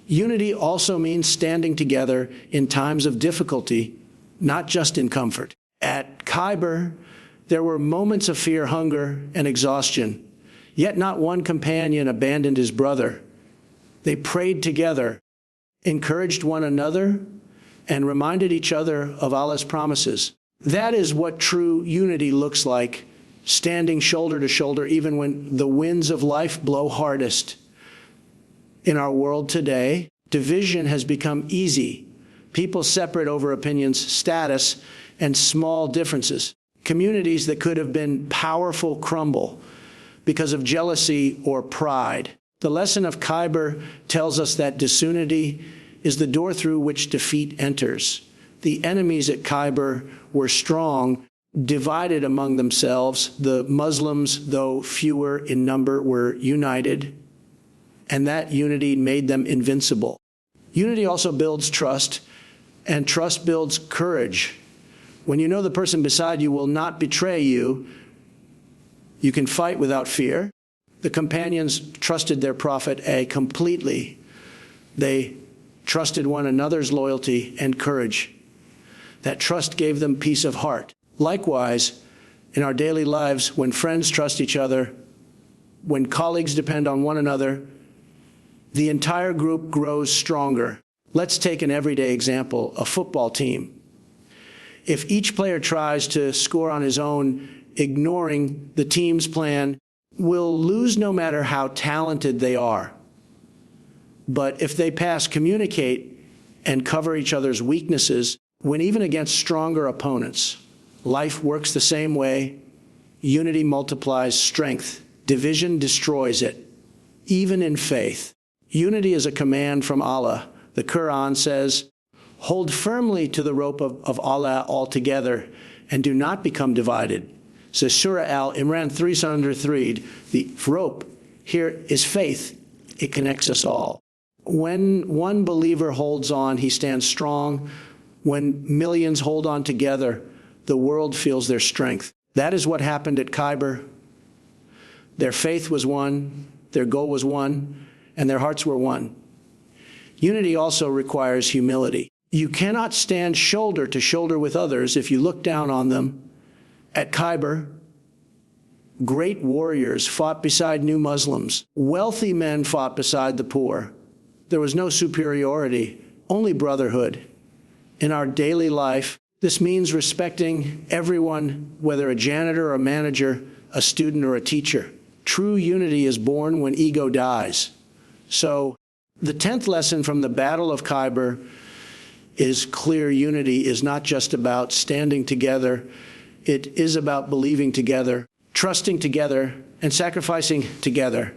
Unity also means standing together in times of difficulty, not just in comfort. At Khyber, there were moments of fear, hunger, and exhaustion, yet not one companion abandoned his brother. They prayed together, encouraged one another, and reminded each other of Allah's promises. That is what true unity looks like, standing shoulder to shoulder even when the winds of life blow hardest. In our world today, division has become easy. People separate over opinions, status, and small differences. Communities that could have been powerful crumble because of jealousy or pride. The lesson of Khyber tells us that disunity is the door through which defeat enters. The enemies at Khyber were strong, divided among themselves. The Muslims, though fewer in number, were united, and that unity made them invincible. Unity also builds trust, and trust builds courage. When you know the person beside you will not betray you, you can fight without fear. The companions trusted their prophet completely. They trusted one another's loyalty and courage. That trust gave them peace of heart. Likewise, in our daily lives, when friends trust each other, when colleagues depend on one another, the entire group grows stronger. Let's take an everyday example, a football team. If each player tries to score on his own, ignoring the team's plan, will lose no matter how talented they are. But if they communicate, and cover each other's weaknesses, win even against stronger opponents. Life works the same way. Unity multiplies strength. Division destroys it, even in faith. Unity is a command from Allah. The Quran says, "Hold firmly to the rope of Allah altogether, and do not become divided." So Surah Al-Imran 303, the rope here is faith. It connects us all. When one believer holds on, he stands strong. When millions hold on together, the world feels their strength. That is what happened at Khyber. Their faith was one, their goal was one, and their hearts were one. Unity also requires humility. You cannot stand shoulder to shoulder with others if you look down on them. At Khyber, great warriors fought beside new Muslims. Wealthy men fought beside the poor. There was no superiority, only brotherhood. In our daily life, this means respecting everyone, whether a janitor or a manager, a student or a teacher. True unity is born when ego dies. So, the 10th lesson from the Battle of Khyber is clear. Unity is not just about standing together. It is about believing together, trusting together, and sacrificing together.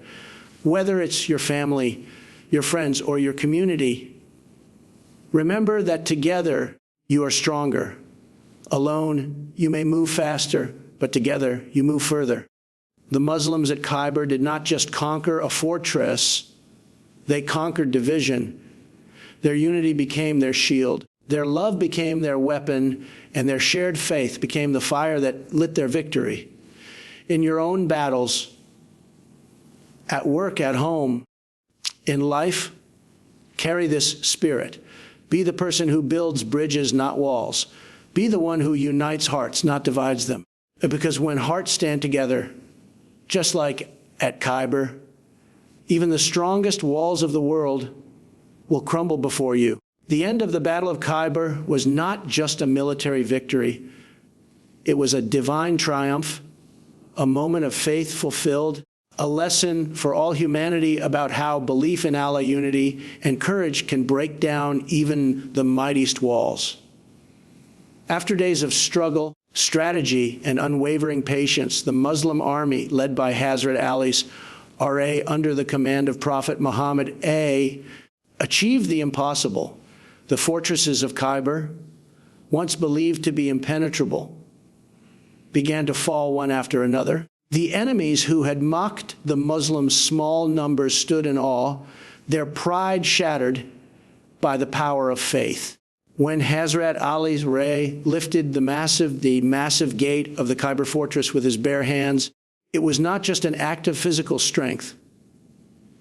Whether it's your family, your friends, or your community, remember that together you are stronger. Alone, you may move faster, but together you move further. The Muslims at Khyber did not just conquer a fortress, they conquered division. Their unity became their shield. Their love became their weapon, and their shared faith became the fire that lit their victory. In your own battles, at work, at home, in life, carry this spirit. Be the person who builds bridges, not walls. Be the one who unites hearts, not divides them. Because when hearts stand together, just like at Khyber, even the strongest walls of the world will crumble before you. The end of the Battle of Khyber was not just a military victory. It was a divine triumph, a moment of faith fulfilled, a lesson for all humanity about how belief in Allah, unity, and courage can break down even the mightiest walls. After days of struggle, strategy, and unwavering patience, the Muslim army, led by Hazrat Ali's RA under the command of Prophet Muhammad achieved the impossible. The fortresses of Khyber, once believed to be impenetrable, began to fall one after another. The enemies who had mocked the Muslims' small numbers stood in awe, their pride shattered by the power of faith. When Hazrat Ali's ray lifted the massive gate of the Khyber fortress with his bare hands, it was not just an act of physical strength.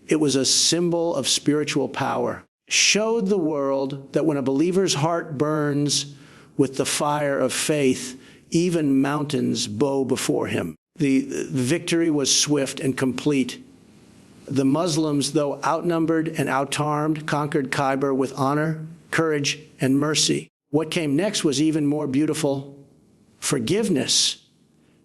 It was a symbol of spiritual power. Showed the world that when a believer's heart burns with the fire of faith, even mountains bow before him. The victory was swift and complete. The Muslims, though outnumbered and outarmed, conquered Khyber with honor, courage, and mercy. What came next was even more beautiful: forgiveness.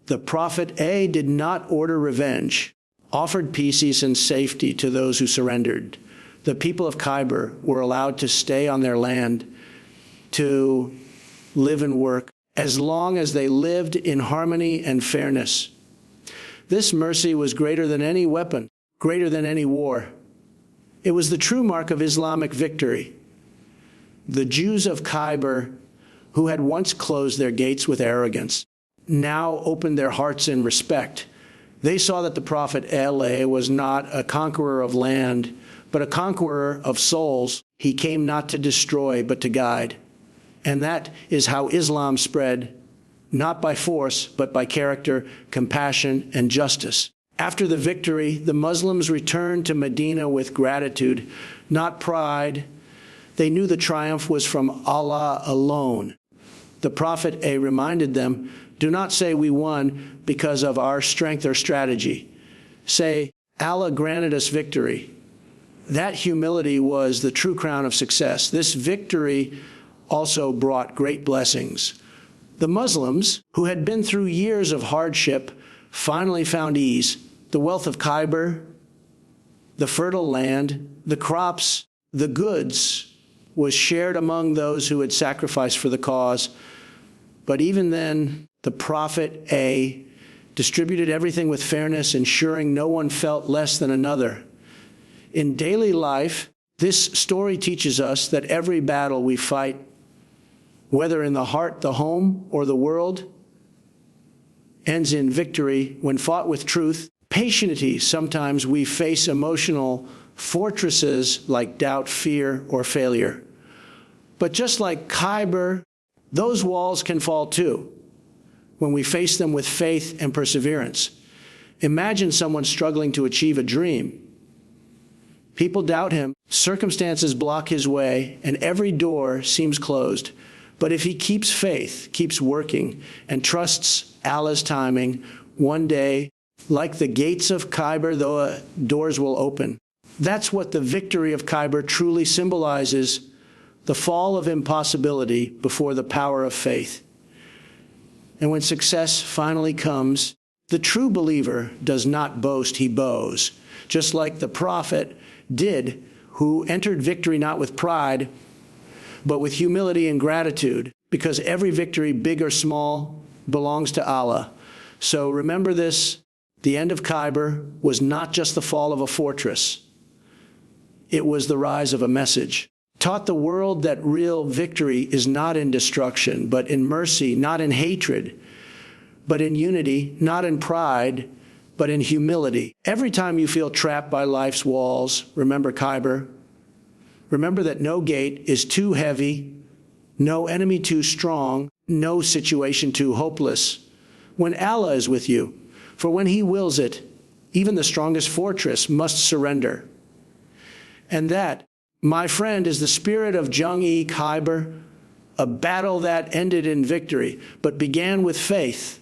The Prophet did not order revenge, offered peace and safety to those who surrendered. The people of Khyber were allowed to stay on their land, to live and work, as long as they lived in harmony and fairness. This mercy was greater than any weapon, greater than any war. It was the true mark of Islamic victory. The Jews of Khyber, who had once closed their gates with arrogance, now opened their hearts in respect. They saw that the Prophet was not a conqueror of land, but a conqueror of souls. He came not to destroy, but to guide. And that is how Islam spread, not by force, but by character, compassion, and justice. After the victory, the Muslims returned to Medina with gratitude, not pride. They knew the triumph was from Allah alone. The Prophet reminded them, do not say we won because of our strength or strategy. Say, Allah granted us victory. That humility was the true crown of success. This victory also brought great blessings. The Muslims, who had been through years of hardship, finally found ease. The wealth of Khyber, the fertile land, the crops, the goods was shared among those who had sacrificed for the cause. But even then, the Prophet distributed everything with fairness, ensuring no one felt less than another. In daily life, this story teaches us that every battle we fight, whether in the heart, the home, or the world, ends in victory when fought with truth. Patiently, sometimes we face emotional fortresses like doubt, fear, or failure. But just like Khyber, those walls can fall too when we face them with faith and perseverance. Imagine someone struggling to achieve a dream. People doubt him, circumstances block his way, and every door seems closed. But if he keeps faith, keeps working, and trusts Allah's timing, one day, like the gates of Khyber, the doors will open. That's what the victory of Khyber truly symbolizes, the fall of impossibility before the power of faith. And when success finally comes, the true believer does not boast, he bows, just like the Prophet did, who entered victory not with pride, but with humility and gratitude, because every victory, big or small, belongs to Allah. So remember this, the end of Khyber was not just the fall of a fortress. It was the rise of a message. Taught the world that real victory is not in destruction, but in mercy, not in hatred, but in unity, not in pride, but in humility. Every time you feel trapped by life's walls, remember Khyber. Remember that no gate is too heavy, no enemy too strong, no situation too hopeless. When Allah is with you, for when He wills it, even the strongest fortress must surrender. And that, my friend, is the spirit of Jung-e Khyber, a battle that ended in victory, but began with faith.